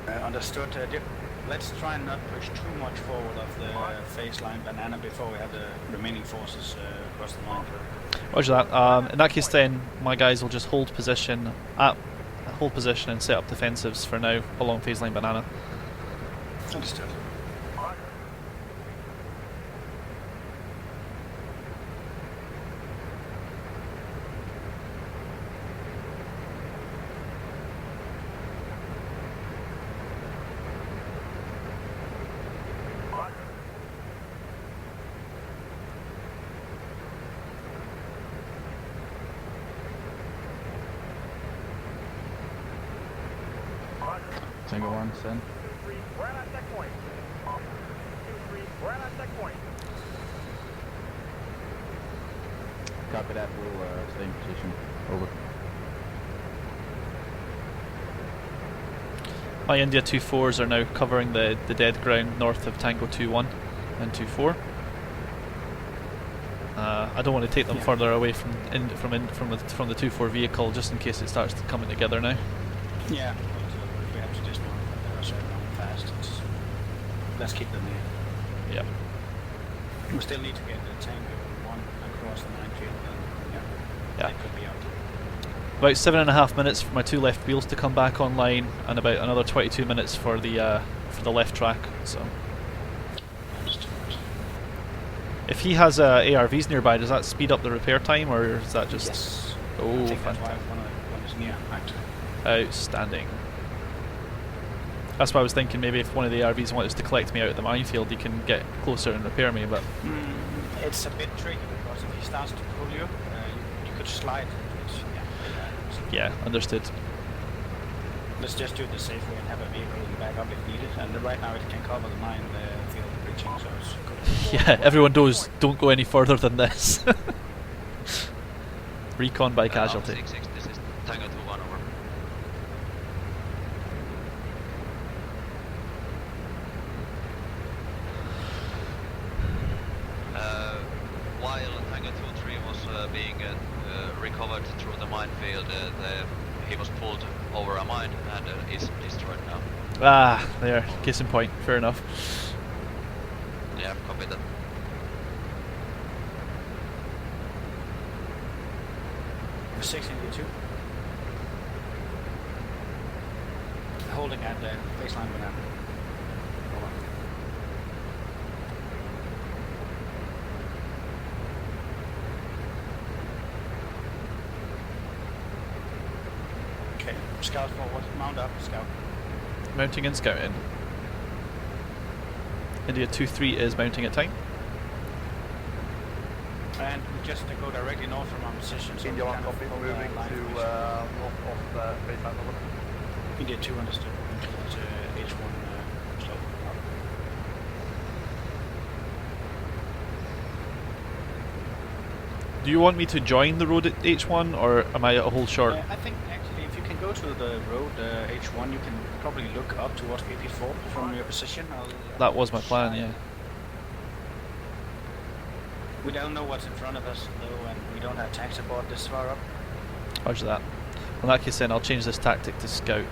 Understood. Let's try and not push too much forward of the phase line Banana before we have the remaining forces across the line. Roger that. In that case then, my guys will just hold position and set up defensives for now along phase line Banana. Understood. Tango 1, send. 2-3, right on checkpoint. 2-3, right on checkpoint. Copy that, we'll stay in position. Over. My India 2-4s are now covering the dead ground north of Tango 2-1 and 2-4. I don't want to take them further away from the 2-4 vehicle just in case it starts coming together now. Yeah, but we have to dismount so fast. Let's keep them there. Yep. We still need to get the Tango 1 across the minefield. Yeah. That could be out. About 7.5 minutes for my 2 left wheels to come back online, and about another 22 minutes for the left track. So, if he has ARVs nearby, does that speed up the repair time, or is that just? Yes. Oh, I think that's why fantastic! one is near. Actually. Outstanding. That's why I was thinking maybe if one of the ARVs wants to collect me out of the minefield, he can get closer and repair me. But It's a bit tricky because if he starts to pull you, you could slide. yeah, understood. Let's just do it the safe way and have a vehicle in backup if needed. And right now it can cover the minefield breaching, so it's good. Yeah, everyone knows don't go any further than this. Recon by casualty. 6-6, this is Tango 2-1 over. While Tango 2-3 was being recovered through the minefield, he was pulled over a mine and is destroyed now. Ah, there, case in point. Fair enough. Yeah, copy that. The 6 India 2. Holding at the baseline banana. Over. Okay, scout forward, mount up, scout. Mounting and scouting. India 2-3 is mounting at time. And we just go directly north from our position. So India we 1 kind of copy, follow moving the line to formation. north of baseline over. India 2 understood. Towards H1 slope. Do you want me to join the road at H1, or am I a whole short? I think actually if you can go to the road H1, you can probably look up towards BP4 from your position. That was my plan, yeah. We don't know what's in front of us though, and we don't have tanks aboard this far up. Roger that. In that case then, I'll change this tactic to scout.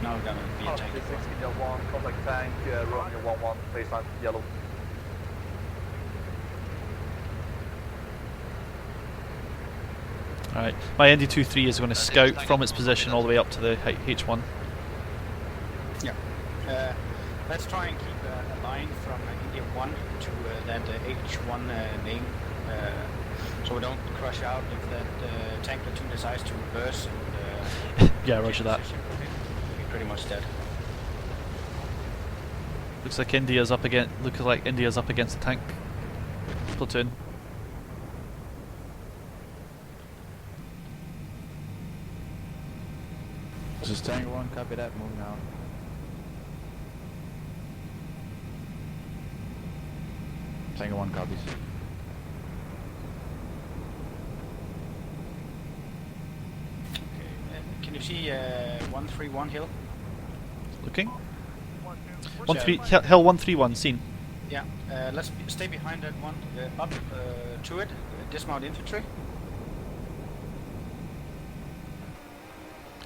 Now we're gonna be a tank. 6 India 1, contact tank, Romeo 1-1, baseline yellow. Alright, my ND23 is going to scout from its position all the way up to the H1. Yeah. Let's try and keep a line from India 1 to that H1 name, so we don't crush out if that tank platoon decides to reverse and Yeah, roger that. We're pretty much dead. Looks like India's up against the tank platoon. This is Tango 1, copy that, moving out. Tango 1 copies. Okay. Can you see 131 hill? Looking. 1-2, Hill 131 seen. Yeah. Let's stay behind that one. Up to it. Dismount infantry.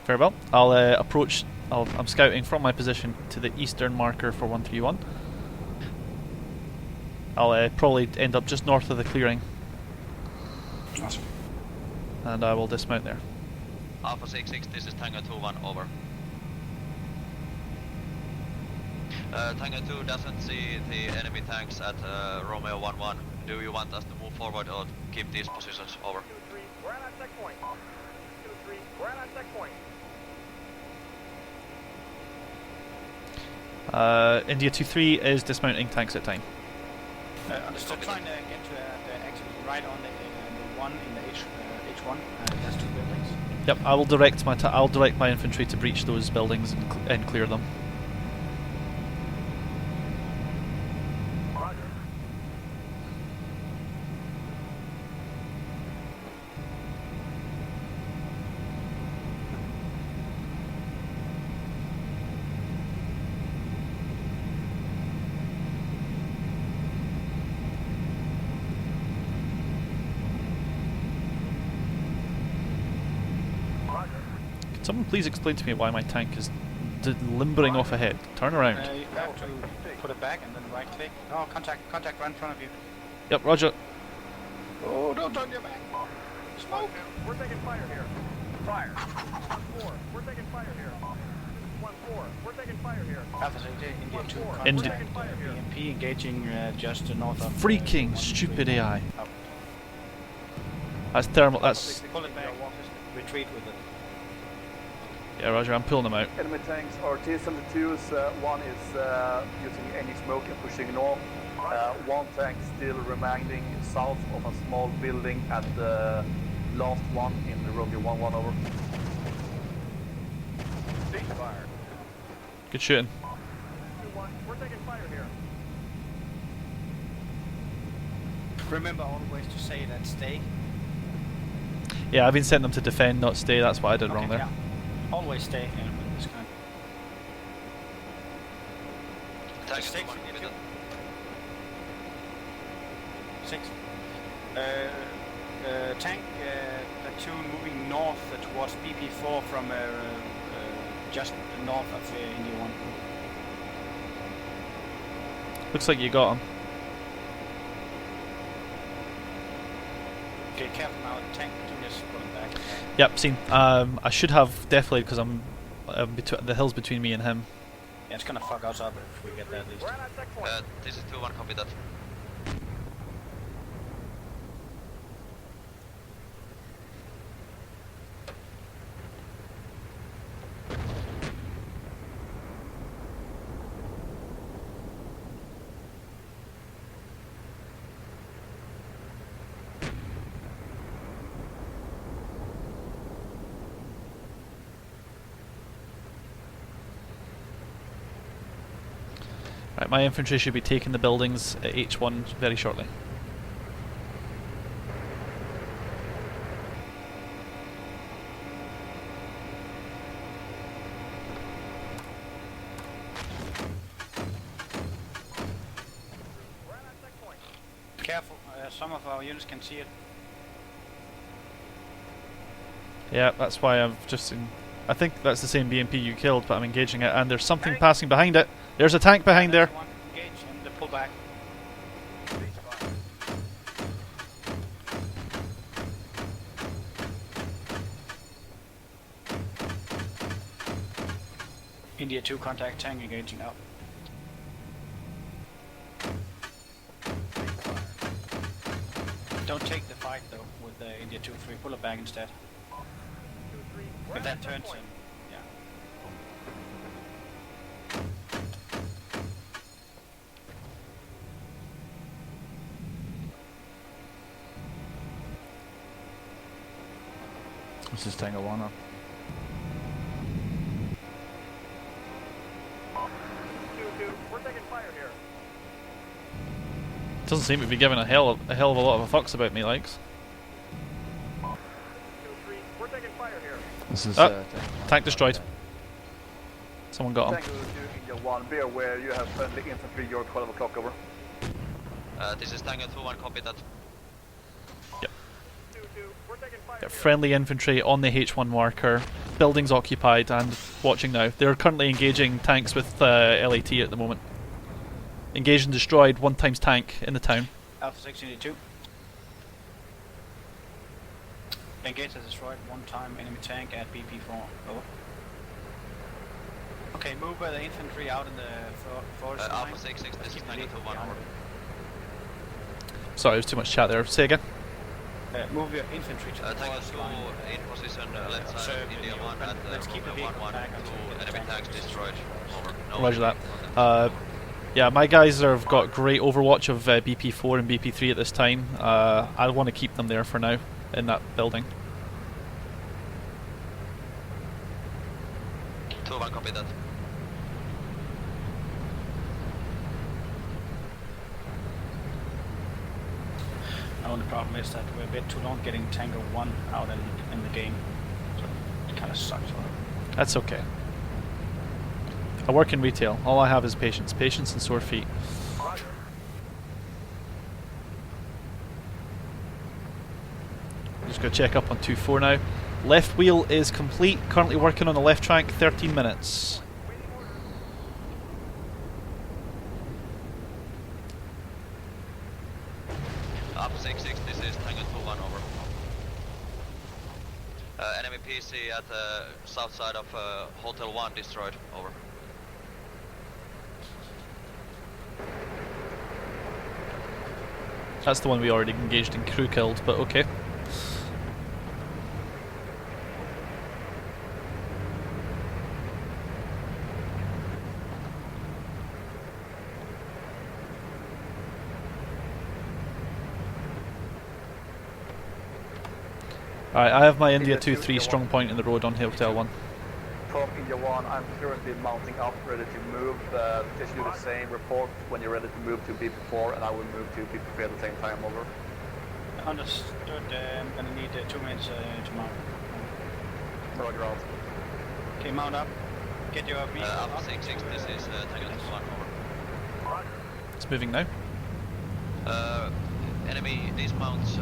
Very well. I'll approach. I'm scouting from my position to the eastern marker for 131. I'll probably end up just north of the clearing. Awesome. And I will dismount there. Alpha 6-6, this is Tango 2-1, over. Tango 2 doesn't see the enemy tanks at Romeo 1-1. Do you want us to move forward or keep these positions, over? 2-3, right on checkpoint. 2-3, right on checkpoint. India 2-3 is dismounting tanks at time. Understood. Trying to get to actually right on the one in the H1. That's 2 buildings. Yep, I will direct my I'll direct my infantry to breach those buildings and clear them. Roger. Roger. Can someone please explain to me why my tank is limbering off ahead? Turn around. You have to put it back and then right click. Oh, contact right in front of you. Yep, roger. Oh, don't turn your back. Smoke. We're taking fire here. Fire. 1-4. We're taking fire here. 1-4. We're taking fire here. Alpha 6, India 2, Indi- contact BMP engaging just north of... Freaking stupid AI. Up. That's thermal. That's Pull it back. Retreat with it. yeah, roger. I'm pulling them out. Enemy tanks are T-72s. One is using any smoke and pushing north. One tank still remaining south of a small building at the last one in the Romeo 1-1 over. Ceasefire. Good shooting. 2-1. We're taking fire here. Remember always to say that stay. Yeah, I've been sending them to defend, not stay. That's what I did wrong there. Yeah. Always stay with this kind. Tank Six, at 2-1, India copy 2. that. 6. Tank platoon moving north towards BP4 from just north of India 1. Looks like you got him. Okay, careful now. Tank platoon is pulling back. Yep, seen. I should have definitely because I'm the hills between me and him. Yeah, it's gonna fuck us up if we get that at least. We're at our checkpoint. This is 2-1, copy that. Right, my infantry should be taking the buildings at H1 very shortly. We're at our checkpoint. Careful, some of our units can see it. Yeah, that's why I've just seen. I think that's the same BMP you killed, but I'm engaging it, and there's something passing behind it. There's a tank behind there. Engage and pull back. Ceasefire. India 2 contact tank engaging up. Don't take the fight though with India 2-3. Pull it back instead. 2-3. We're If at our that turns in, checkpoint. yeah. This is Tango 1 up. 2-2. We're taking fire here. Doesn't seem to be giving a hell of a lot of a fucks about me, likes. 2-3. We're taking fire here. This is Tank destroyed. Someone got him. Tango 2 India 1, be aware you have friendly infantry, you're 12 o'clock over. This is Tango 2-1, copy that. 2-2. We're taking fire Yeah, here. friendly infantry on the H1 marker. Buildings occupied and watching now. They're currently engaging tanks with LAT at the moment. Engaged and destroyed 1 times tank in the town. Alpha 6 India 2. Engage has destroyed 1 time enemy tank at BP4. Over. Okay, move the infantry out in the forest line. Alpha 6, this is Keep the Tango lead 2-1, behind. over. Sorry, there's too much chat there. Say again. Move your infantry to the Tango forest 2 line. in position, let's Observe India in the 1 open. at Let's keep the Romeo vehicle 1-1, back until 2 the enemy tank tanks is destroyed. Over. No Roger that. contact. Yeah, my guys have got great overwatch of BP4 and BP3 at this time. I want to keep them there for now, in that building. 2-1, copy that. The only problem is that we're a bit too long getting Tango 1 out in the game. So it kind of sucks. That's okay. I work in retail. All I have is patience. Patience and sore feet. Roger. Just going to check up on 2-4 now. Left wheel is complete. Currently working on the left track. 13 minutes. Up 6-6, this is Tango 2-1, over. Enemy PC at the south side of Hotel 1 destroyed, over. That's the one we already engaged in crew killed, but okay. Alright, I have my India 2-3 strong point in the road on Hotel 1. From India 1, I'm currently mounting up, ready to move. Just do the same report when you're ready to move to BP4, and I will move to BP3 at the same time, over. Understood. I'm gonna need 2 minutes to mount. Roger out. Okay, mount up. Get your vehicle Up up. 6-6, this is Tango 2-1, over. It's moving now. Enemy dismounts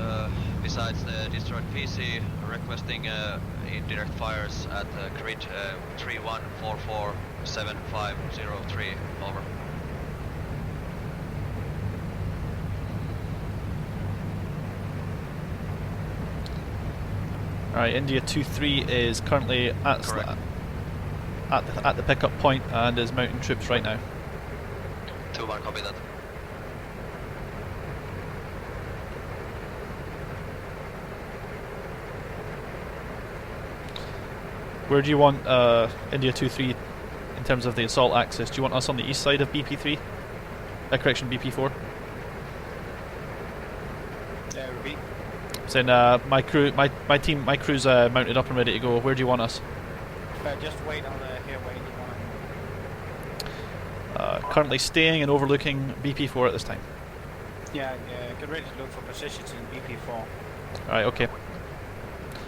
besides the destroyed PC, requesting indirect fires at grid 31447503, over. Alright, India 2-3 is currently at the pickup point and is mounting troops right now. 2-1, copy that. Where do you want India 2-3 in terms of the assault axis? Do you want us on the east side of BP3? Correction, BP4? Repeat. Saying my crew's mounted up and ready to go. Where do you want us? Just wait on the here wait. Currently staying and overlooking BP4 at this time. Yeah, get ready to look for positions in BP4. Alright, okay.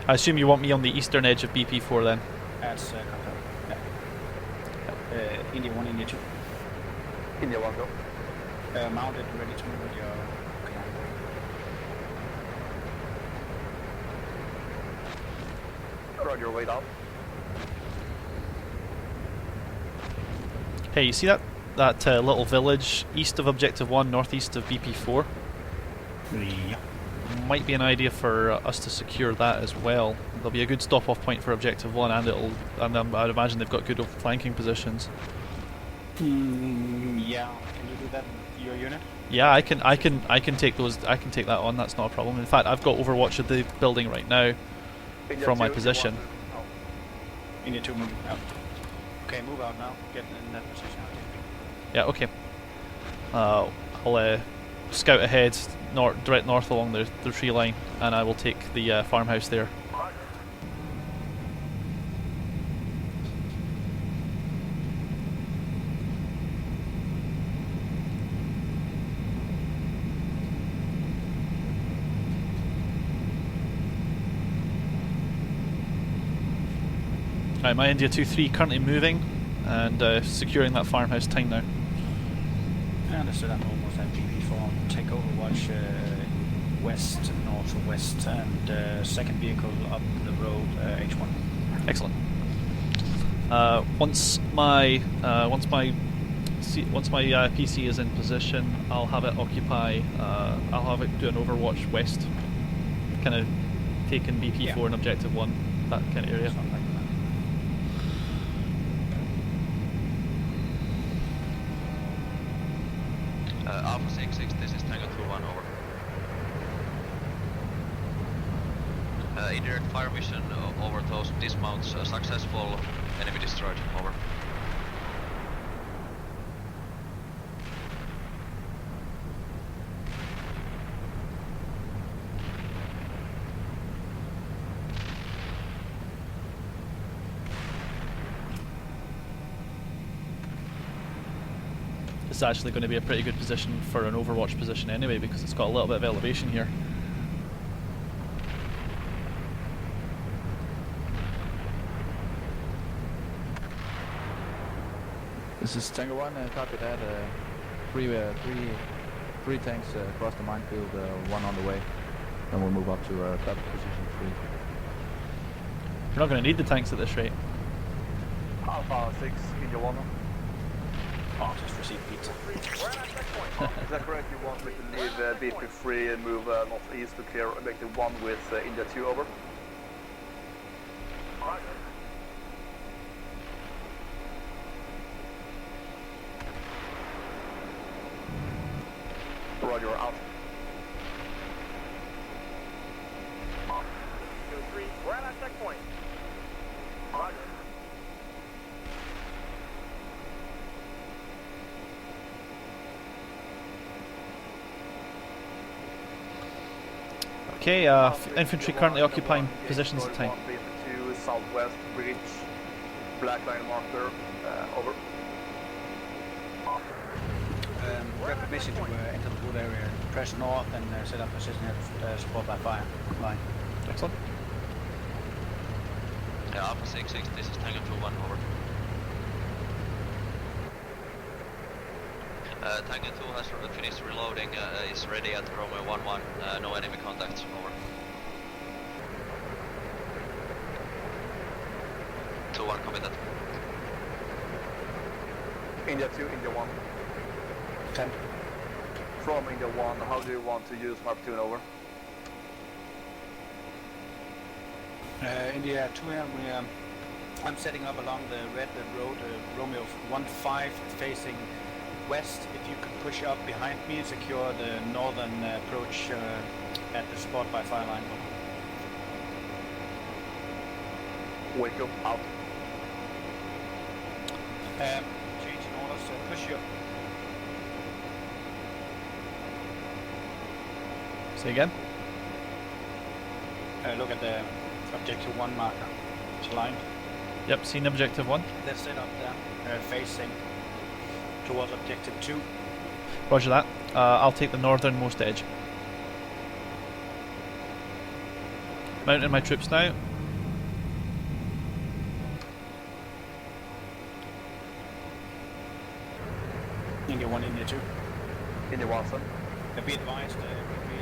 I assume you want me on the eastern edge of BP4 then? That's confirmed. Yeah. India 1, India 2. India 1, go. Mounted, ready to move with your command. Roger, wait out. Hey, you see that little village east of Objective 1, northeast of BP4? Yeah. Might be an idea for us to secure that as well. There'll be a good stop-off point for Objective 1, and I'd imagine they've got good flanking positions. Yeah. Can you do that with your unit? Yeah, I can take those. I can take that on. That's not a problem. In fact, I've got overwatch of the building right now India from my 2, position. India 2 moving out. Okay, move out now. Get in that position. Yeah, okay. I'll scout ahead, direct north along the tree line, and I will take the farmhouse there. Right, my India 2-3 currently moving and securing that farmhouse time now. Understood, I'm almost at BP4. Take overwatch west, northwest, and second vehicle up the road, H1. Excellent. Once my PC is in position, I'll have it occupy. I'll have it do an overwatch west, kind of taking BP4 and Objective 1, that kind of area. Something like that. Alpha 6-6, this is Tango 2-1, over. Indirect fire mission over those dismounts, successful, enemy destroyed, over. is actually going to be a pretty good position for an Overwatch position anyway, because it's got a little bit of elevation here. This is Tango 1, copy that. Three tanks across the minefield, one on the way. Then we'll move up to battle position 3. We're not going to need the tanks at this rate. Alpha 6, India 1. Oh, just received pizza. We're at checkpoint. Is that correct? You want me to leave BP3 and move northeast to clear objective 1 with India 2 over? Roger. Roger, out. 2-3, we're at checkpoint. Roger. Okay, infantry currently occupying positions at time. BP2, southwest, bridge, black line marker, over. Grab permission to enter the wood area, press north and set up position at support by fire line. Excellent. Yeah, Alpha 6, this is Tango 2-1, over. Tango 2 has finished reloading, is ready at Romeo 1-1, no enemy contacts, over. 2-1 committed. India 2, India 1. 10. From India 1, how do you want to use my platoon over? India 2 here, I'm setting up along the red road, Romeo 1-5, facing west. If you could push up behind me and secure the northern approach at the support by fire line. Wake up, out. Changing orders, push you. Say again? Look at the objective 1 marker. It's aligned. Yep, seen objective 1. Let's set up there, facing towards objective 2. Roger that. I'll take the northernmost edge. Mounting my troops now. India 1, India 2. India 1, sir. Be advised, if we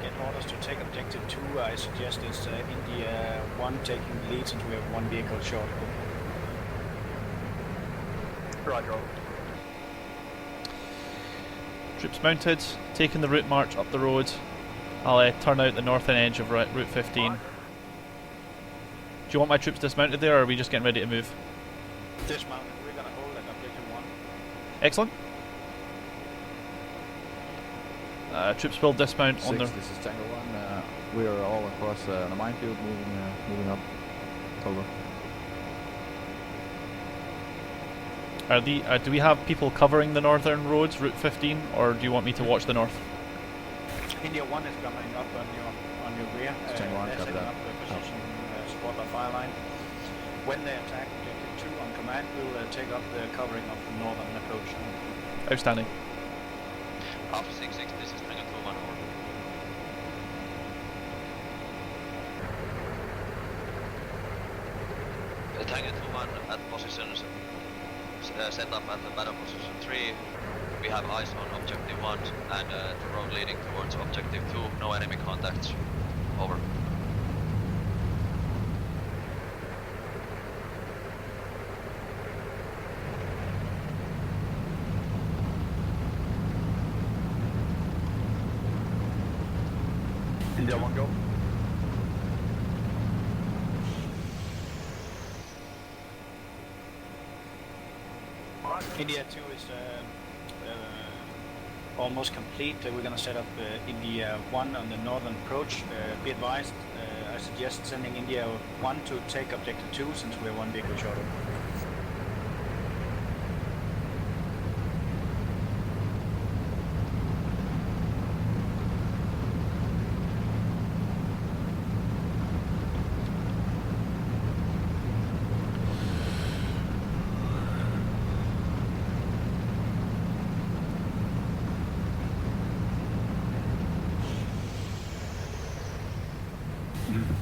get orders to take objective 2, I suggest it's India 1 taking the lead since we have 1 vehicle short. Roger. Troops mounted, taking the route march up the road. I'll turn out the northern edge of Route 15. Do you want my troops dismounted there, or are we just getting ready to move? Dismounted, we're going to hold at objective 1. Excellent. Troops will dismount 6, on the... this is Tango 1. We are all across the minefield, moving up. Over. Do we have people covering the northern roads, Route 15, or do you want me to watch the north? India 1 is coming up on your rear. Tango 1, they're copy setting that. up the position support by fire line. When they attack objective 2 on command, we'll take up the covering of the northern approach. Outstanding. Alpha 6, this is Tango 2-1, over. Tango 2-1 at positions set up at the battle position 3. We have eyes on objective 1 and the road leading towards objective 2. No enemy contacts. Over. India 1, go. India 2 is almost complete. We're going to set up India 1 on the northern approach. Be advised, I suggest sending India 1 to take objective 2 since we're 1 vehicle short.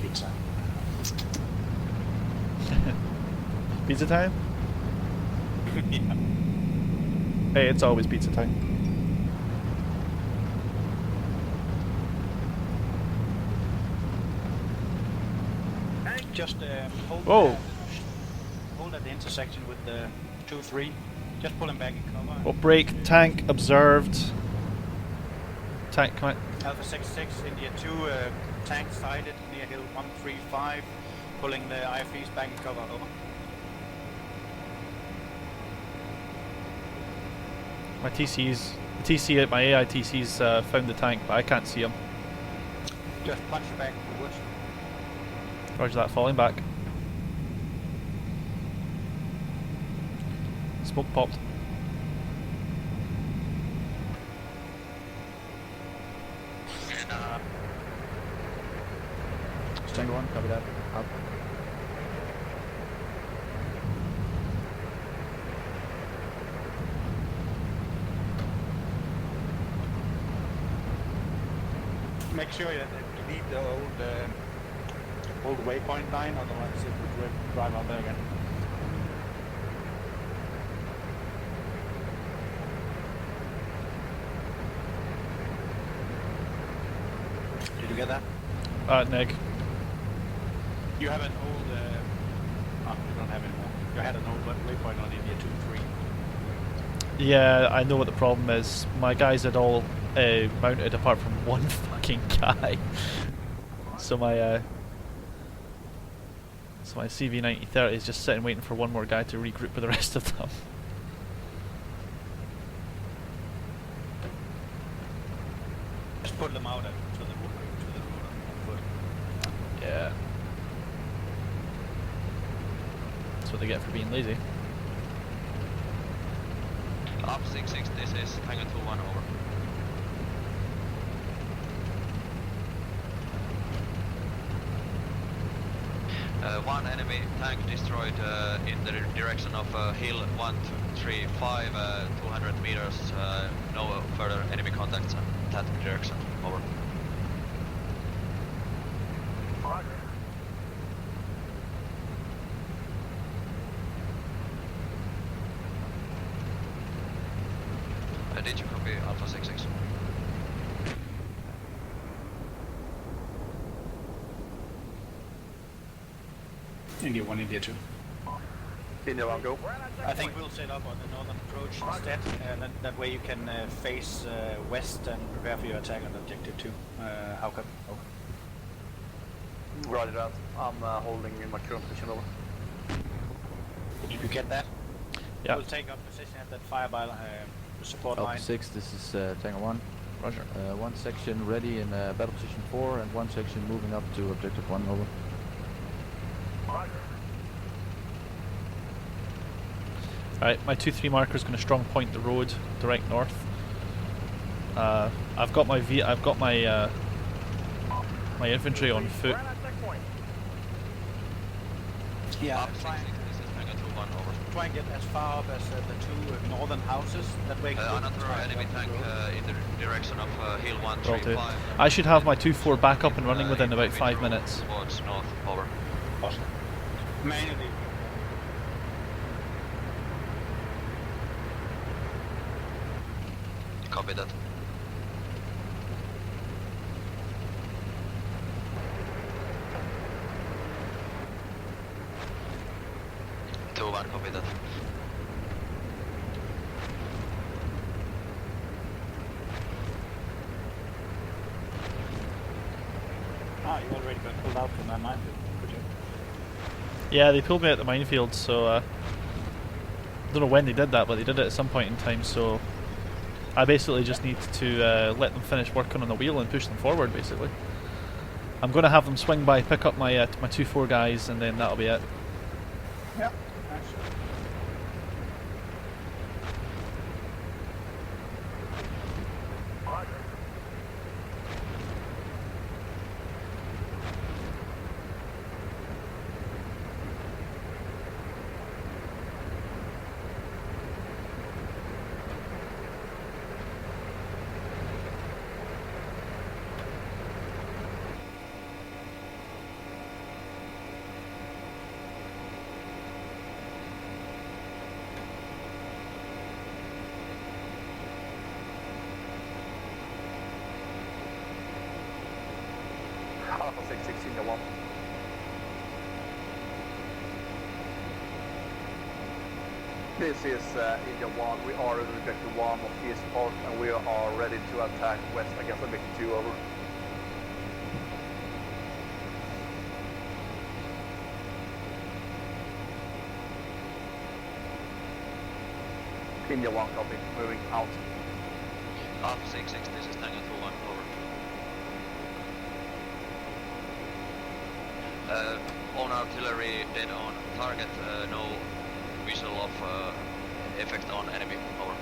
Pizza. Pizza time? Yeah. Hey, it's always pizza time. Just hold. Whoa. Hold at the intersection with the 2-3. Just pull him back and cover. Oh, break. Tank observed. Tank, come on. Alpha 66, India 2, tank sighted near hill 135. Pulling the IFVs back and cover. Over. My TC's, my AITC's found the tank, but I can't see him. Just punch back in the woods. Roger that, falling back. Smoke popped. Tango 1, copy that. Out. Make sure that you leave the old waypoint line, otherwise it would drive out there again. Did you get that? Neg. You have an old... you don't have anymore. You had an old waypoint on India 2-3. Yeah, I know what the problem is. My guys had all mounted apart from one fucking guy. So my CV9030 is just sitting waiting for one more guy to regroup with the rest of them. Just put them out to the road on foot. Yeah. That's what they get for being lazy. Up 66, this is Tango 2-1, over. One enemy tank destroyed in the direction of hill 1235, 200 meters, no further enemy contacts in that direction, over. Did you copy Alpha 66? India 1, India 2. India 1, go. I think we'll set up on the northern approach instead, and that way you can face west and prepare for your attack on objective 2. How come? Over. Roger that. I'm holding in my current position, over. Did you get that? Yeah. We'll take up position at that fire support Alpha line. 6, this is Tango 1. Roger. One section ready in battle position 4 and one section moving up to objective 1, over. Alright, my 2-3 marker is going to strong point the road direct north. I've got my my infantry on foot. Yeah, Up 66, this is Tango 2-1, over. try and get as far up as the two northern houses. That way. Another enemy tank in the direction of hill Will do. 135. I should have my 2-4 back up and running within about 5 minutes. Towards north, over. Awesome. Manually. Copy that. Copy that. You already got pulled out from that minefield, could you? Yeah, they pulled me at the minefield, so I don't know when they did that, but they did it at some point in time, so I basically just need to let them finish working on the wheel and push them forward, basically. I'm going to have them swing by, pick up my my 2-4 guys, and then that'll be it. Yep. Nice. Alpha 66 India 1. This is India 1. We are in objective 1 of East Park and we are ready to attack west against objective 2, over. India 1 copy, moving out. Alpha 66, this is Tango 2-1, over. On artillery, dead on target, no visual of effect on enemy, over.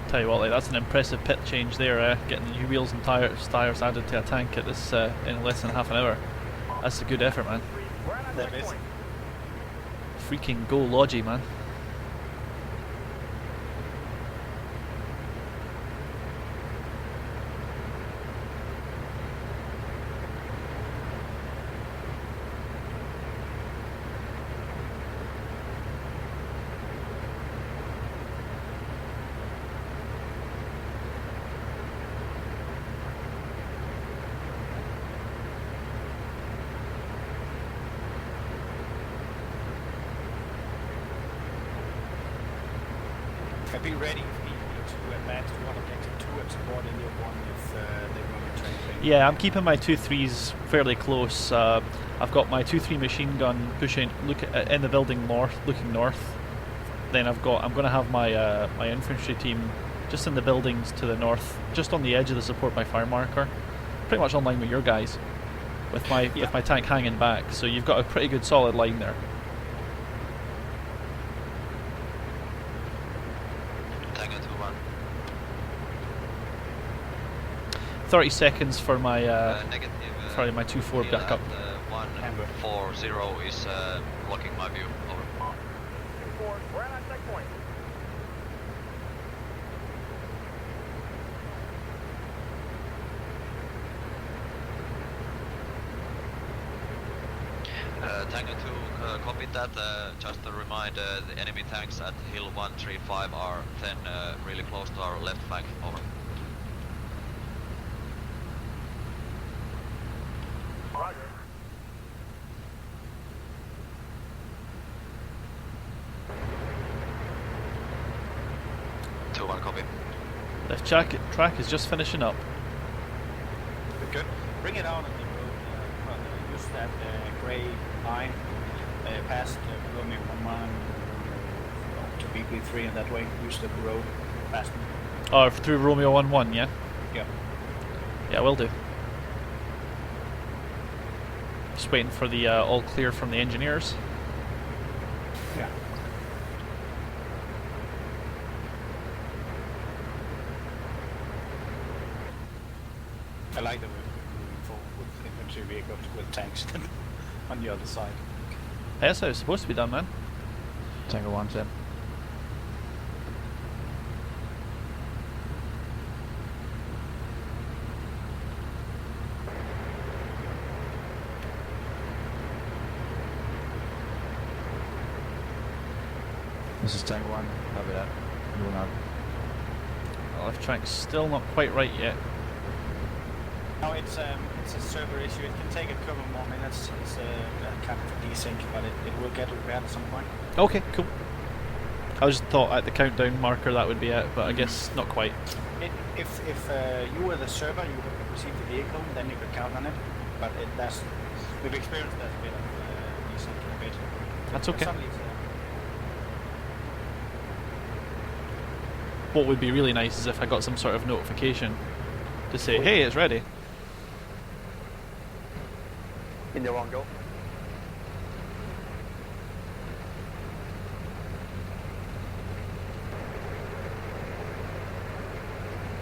Tell you what, like, that's an impressive pit change there, getting new wheels and tires added to a tank at this in less than half an hour. That's a good effort, man. That is. Freaking go Logi, man. Be ready if need to advance to one objective 2 and support India 1 if they run the train. Yeah, I'm keeping my 2-3s fairly close. I've got my 2-3 machine gun pushing, in the building north, looking north. Then I'm going to have my my infantry team just in the buildings to the north, just on the edge of the support by fire marker, pretty much on line with your guys, with my tank hanging back. So you've got a pretty good solid line there. 30 seconds for my Negative, sorry, my 2-4 backup. 140 is blocking my view, over. 2-4, we're at that checkpoint. Tango 2, copy that. Just to remind, the enemy tanks at Hill 135 are then really close to our left flank, over. Roger. One copy. The track is just finishing up. Good. Bring it out on the road. Use that grey line past Romeo 1 to BP3 and that way. Use the road past. Oh, through Romeo 1-1, yeah? Yeah. Yeah, will do. Just waiting for the all clear from the engineers. Yeah. I like that we're moving forward with infantry vehicles with tanks on the other side. Hey, that's how it's supposed to be done, man. Tango 1 set. This is Tango 1, copy that. Moving out. Left track's still not quite right yet. No, it's a server issue. It can take a couple more minutes. It's kind of a desync, but it will get repaired at some point. Okay, cool. I just thought at the countdown marker that would be it, but I guess not quite. If you were the server, you would receive the vehicle, then you could count on it. But we've experienced that bit of desync a bit. That's okay. Suddenly it's, What would be really nice is if I got some sort of notification to say, hey, it's ready. India 1, go.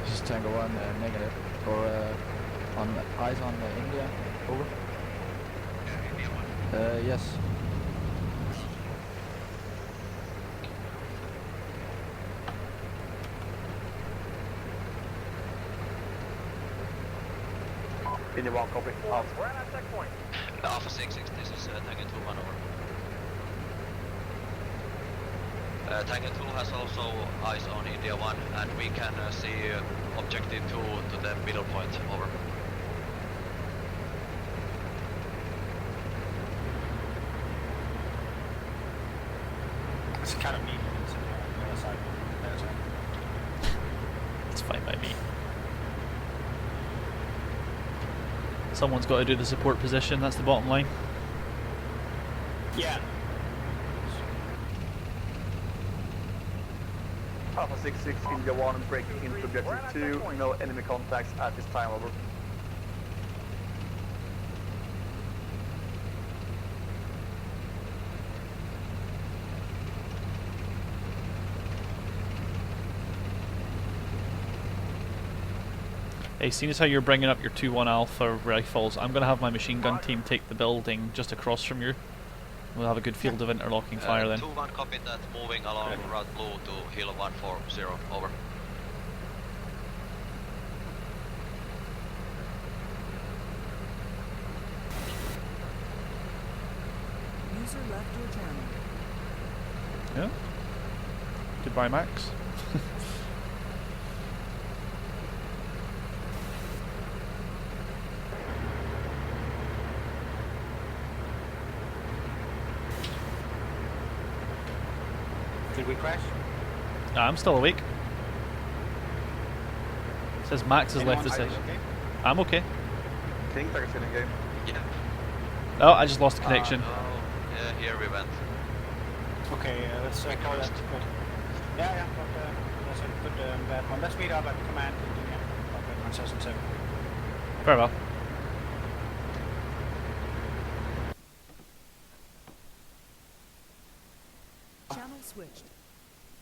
This is Tango 1, negative. Or on eyes on India, over. India 1. Yes. India 1, copy. Out. We're at our checkpoint. Alpha 66, this is Tango 2 1 over. Tango 2 has also eyes on India 1 and we can see objective 2 to the middle point, over. It's kind of neat. It's on the other side. It's fine by me. Someone's got to do the support position, that's the bottom line. Yeah. Alpha 66, India 1, breaking into objective 2. No enemy contacts at this time, over. Hey, seeing as how you're bringing up your 2-1 Alpha rifles, I'm going to have my machine gun team take the building just across from you. We'll have a good field of interlocking fire then. 2-1 copy that, moving along route blue to Hilo 140, over. User left your channel. Yeah. Goodbye, Max. Did we crash? I'm still awake. It says Max has left the session. Okay? I'm okay. King, back in game. Yeah. Oh, I just lost the connection. No, yeah, here we went. Okay, let's cover that. Good. Yeah, but that's a good bad one. Let's meet up at command in okay, on session 7. Very well. Channel switched.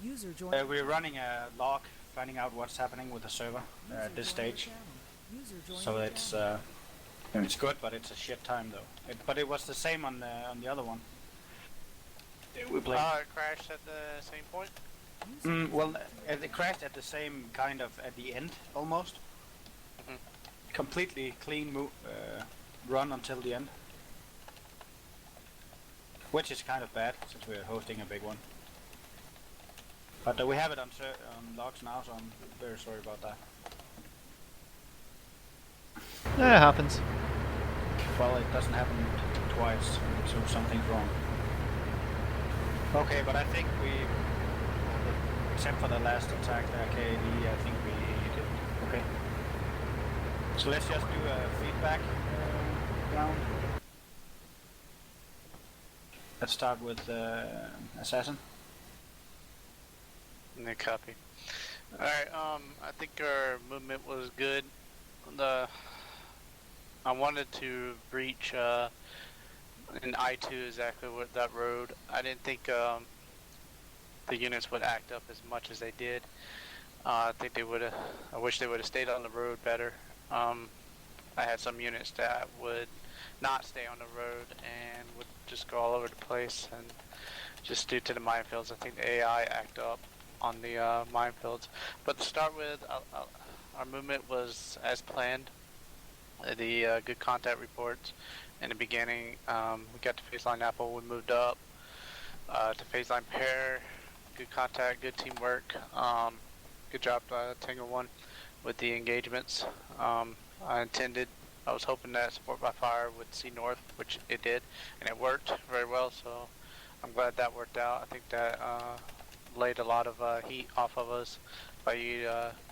User joined. We're running a log, finding out what's happening with the server at this stage. So it's good, but it's a shit time though. But it was the same on the other one. We played. It crashed at the same point? Well, it crashed at the same kind of at the end almost. Mhm. Completely clean run until the end, which is kind of bad since we're hosting a big one. But we have it on logs now, so I'm very sorry about that. Yeah, it happens. Well, it doesn't happen twice, so something's wrong. Okay, but I think we, except for the last attack, the KD, I think we did okay. So let's just do a feedback round. Let's start with Assassin. No copy. Alright, I think our movement was good. I wanted to breach in I-2 exactly what that road. I didn't think the units would act up as much as they did. I think they would have. I wish they would have stayed on the road better. I had some units that would not stay on the road and would just go all over the place, and just due to the minefields, I think the AI act up on the minefields. But to start with, our movement was as planned. The good contact reports in the beginning. We got to phase line Apple, we moved up to phase line pair. Good contact, good teamwork. Good job, Tango 1, with the engagements. I was hoping that support by fire would see north, which it did, and it worked very well, so I'm glad that worked out. I think that laid a lot of heat off of us by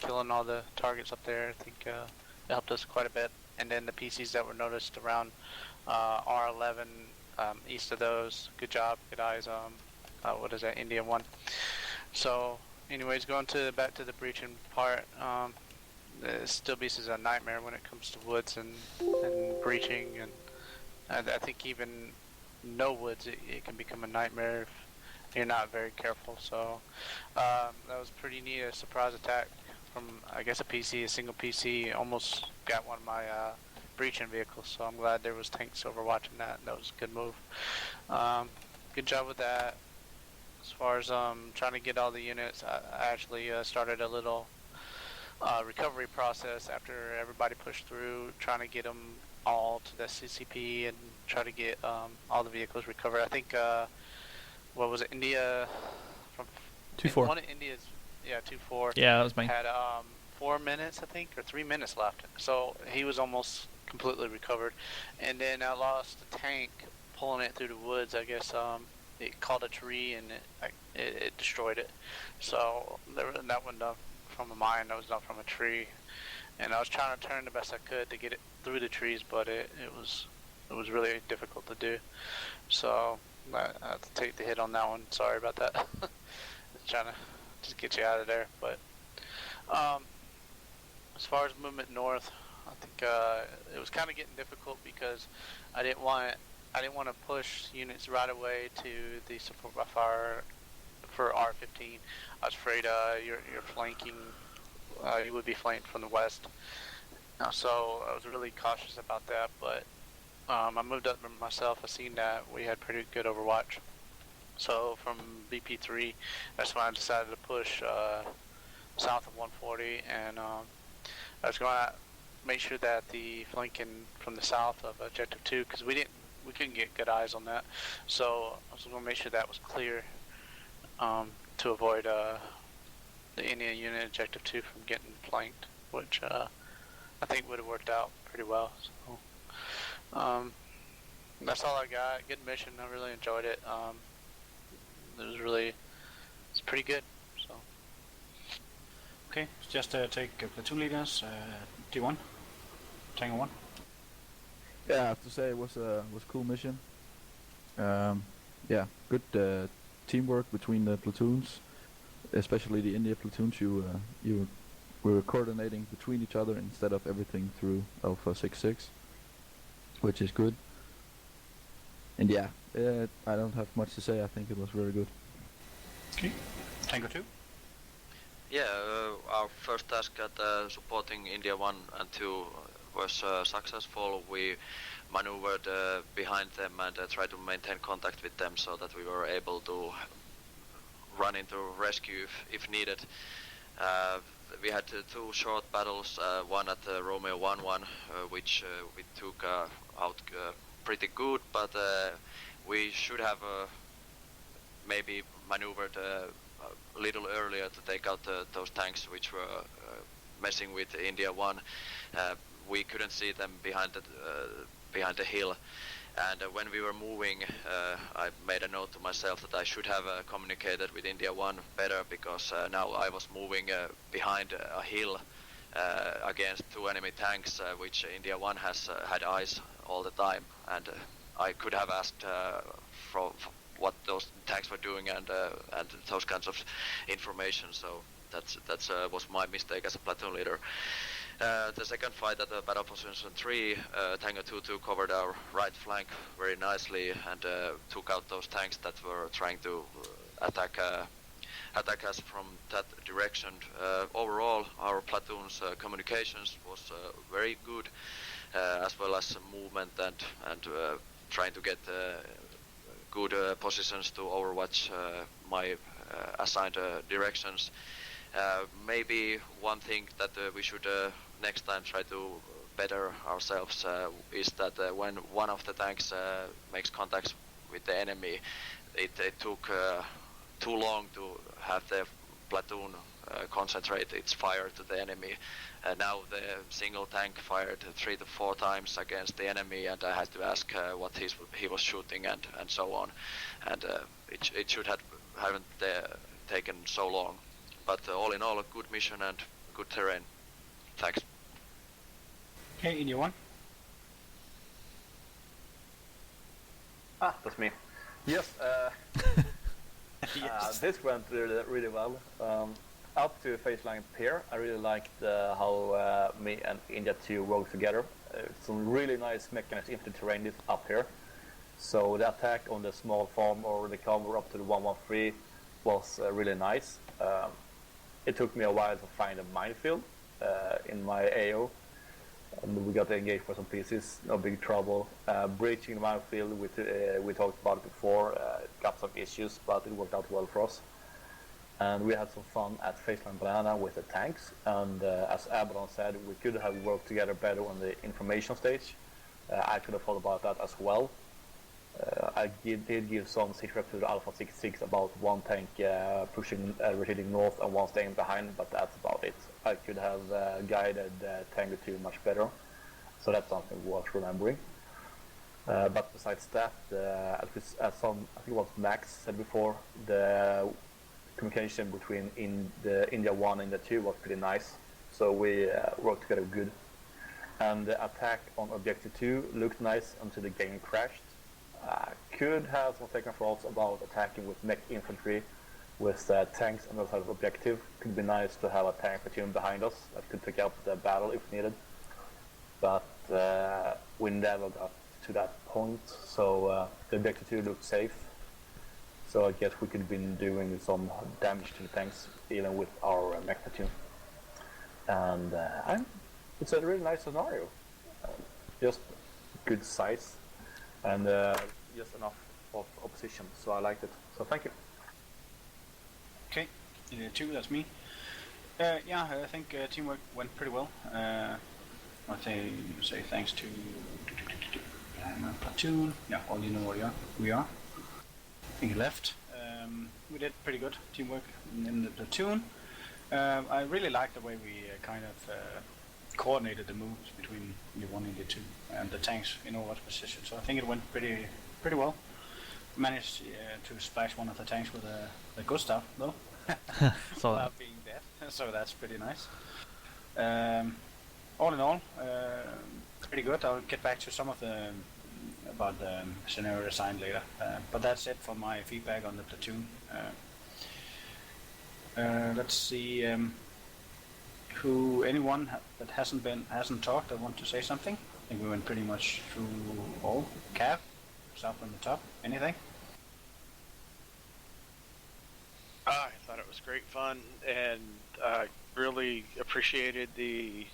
killing all the targets up there. I think it helped us quite a bit. And then the PCs that were noticed around R11, east of those, good job, good eyes. What is that, India 1. So anyways, going back to the breaching part, Still Beast is a nightmare when it comes to woods and breaching, and I think even no woods, it can become a nightmare if you're not very careful. So that was pretty neat, a surprise attack from, I guess, a single PC. Almost got one of my breaching vehicles, so I'm glad there was tanks over watching that. That was a good move. Good job with that. As far as trying to get all the units, I actually started a little recovery process after everybody pushed through, trying to get them all to the CCP and try to get all the vehicles recovered. I think what was it, India from 2-4. one of India's 2-4 Yeah, that was mine. had 4 minutes, I think, or 3 minutes left. So he was almost completely recovered. And then I lost the tank pulling it through the woods. I guess it caught a tree and it destroyed it. So that wasn't done from a mine, that was done from a tree. And I was trying to turn the best I could to get it through the trees, but it was really difficult to do. So I had to take the hit on that one. Sorry about that. Trying to just get you out of there. But as far as movement north, I think it was kind of getting difficult because I didn't want to push units right away to the support by fire for R15. I was afraid you're flanking. You would be flanked from the west. So I was really cautious about that. But I moved up myself. I seen that we had pretty good overwatch. So from BP3, that's when I decided to push south of 140, and I was going to make sure that the flanking from the south of Objective 2, because we couldn't get good eyes on that, so I was going to make sure that was clear to avoid the Indian unit Objective 2 from getting flanked, which I think would have worked out pretty well. So that's all I got. Good mission. I really enjoyed it. It's pretty good. So Okay, just take platoon leaders. D1, Tango 1. Yeah, I have to say it was a cool mission. Yeah, good teamwork between the platoons, especially the India platoons. You were coordinating between each other instead of everything through Alpha 66, which is good. And yeah, I don't have much to say. I think it was very good. Okay, Tango 2. Yeah, our first task at supporting India 1 and 2 was successful. We maneuvered behind them and tried to maintain contact with them so that we were able to run into rescue if needed. We had 2 short battles, one at Romeo 1-1, which we took out pretty good, but we should have maybe maneuvered a little earlier to take out those tanks which were messing with India 1. We couldn't see them behind the hill, and when we were moving, I made a note to myself that I should have communicated with India 1 better, because now I was moving behind a hill against 2 enemy tanks, which India 1 has had eyes all the time, and I could have asked for what those tanks were doing and those kinds of information. So that's was my mistake as a platoon leader. The second fight at the battle position 3, Tango 2-2 covered our right flank very nicely and took out those tanks that were trying to attack us from that direction. Overall, our platoon's communications was very good, as well as movement and trying to get good positions to overwatch my assigned directions. Maybe one thing that we should next time try to better ourselves is that when one of the tanks makes contacts with the enemy, it took too long to have the platoon concentrate its fire to the enemy. Now the single tank fired 3 to 4 times against the enemy, and I had to ask what he was shooting and so on. And it should haven't taken so long. But all in all, a good mission and good terrain. Thanks. Okay, India 1. That's me. Yes. Yes. This went really well. Up to phase line pair, I really liked how me and India 2 work together. Some really nice mechanized infantry terrain up here. So the attack on the small farm or the cover up to the 113 was really nice. It took me a while to find a minefield in my AO. And we got engaged for some pieces, no big trouble. Breaching the minefield, we talked about it before, got some issues, but it worked out well for us. And we had some fun at Faceline Banana with the tanks. And as Abaddon said, we could have worked together better on the information stage. I could have thought about that as well. I did give some feedback to the Alpha 66 about one tank pushing, rotating north and one staying behind, but that's about it. I could have guided Tango 2 much better, so that's something worth remembering. But besides that, as some, I think it was Max said before, the communication between the India 1 and India 2 was pretty nice, so we worked together good. And the attack on Objective 2 looked nice until the game crashed. Could have some second thoughts about attacking with mech infantry with tanks on the other side of Objective. Could be nice to have a tank platoon behind us that could pick up the battle if needed. But we never got to that point, so the Objective 2 looked safe. So I guess we could have been doing some damage to the tanks even with our mech platoon. And it's a really nice scenario. Just good size and just enough of opposition, so I liked it. So thank you. Okay, India 2, that's me. Yeah, I think teamwork went pretty well. I say thanks to my platoon. Yeah, well, you know where we are. I think he left. We did pretty good teamwork in the platoon. I really liked the way we kind of coordinated the moves between India 1 and India 2 and the tanks in all what position. So I think it went pretty well. Managed to splash one of the tanks with a Gustav though, without being dead. So that's pretty nice. All in all, pretty good. I'll get back to some of the about the scenario design later. But that's it for my feedback on the platoon. Let's see. Anyone that hasn't talked, I want to say something. I think we went pretty much through all. Cav, start from the top. Anything? I thought it was great fun, and really appreciated the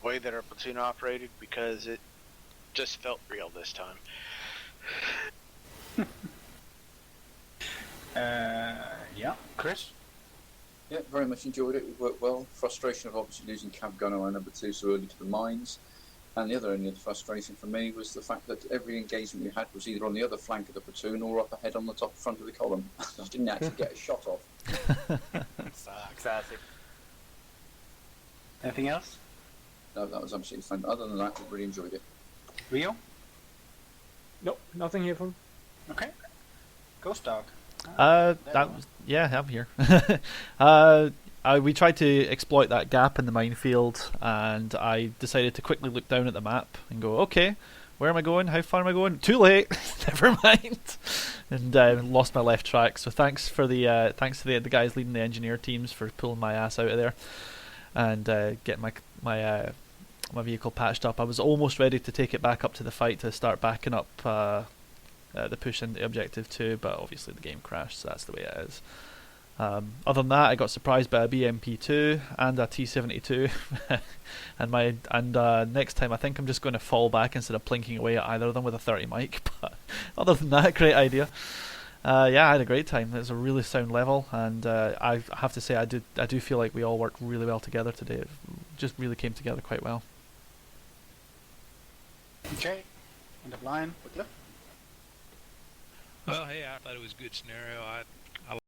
way that our platoon operated because it just felt real this time. Yeah, Chris? Yeah, very much enjoyed it. It worked well. Frustration of obviously losing Cab Gunner and number 2 so early to the mines. And the other end of the frustration for me was the fact that every engagement we had was either on the other flank of the platoon or up ahead on the top front of the column. I didn't actually get a shot off. Classic. Anything else? No, that was absolutely fun. Other than that, I really enjoyed it. Rio? Nope, nothing here from. Okay. Ghost Dog. Yeah, I'm here. We tried to exploit that gap in the minefield, and I decided to quickly look down at the map and go, okay, where am I going? How far am I going? Too late. Never mind. And lost my left track. So thanks to the guys leading the engineer teams for pulling my ass out of there and getting my vehicle patched up. I was almost ready to take it back up to the fight to start backing up the push into Objective 2, but obviously the game crashed, so that's the way it is. Other than that, I got surprised by a BMP2 and a T-72 and next time I think I'm just going to fall back instead of plinking away at either of them with a 30 mic, but other than that, great idea. Yeah, I had a great time. It was a really sound level, and I have to say I do feel like we all worked really well together today. It just really came together quite well. Okay, end of line. Well, hey, I thought it was a good scenario.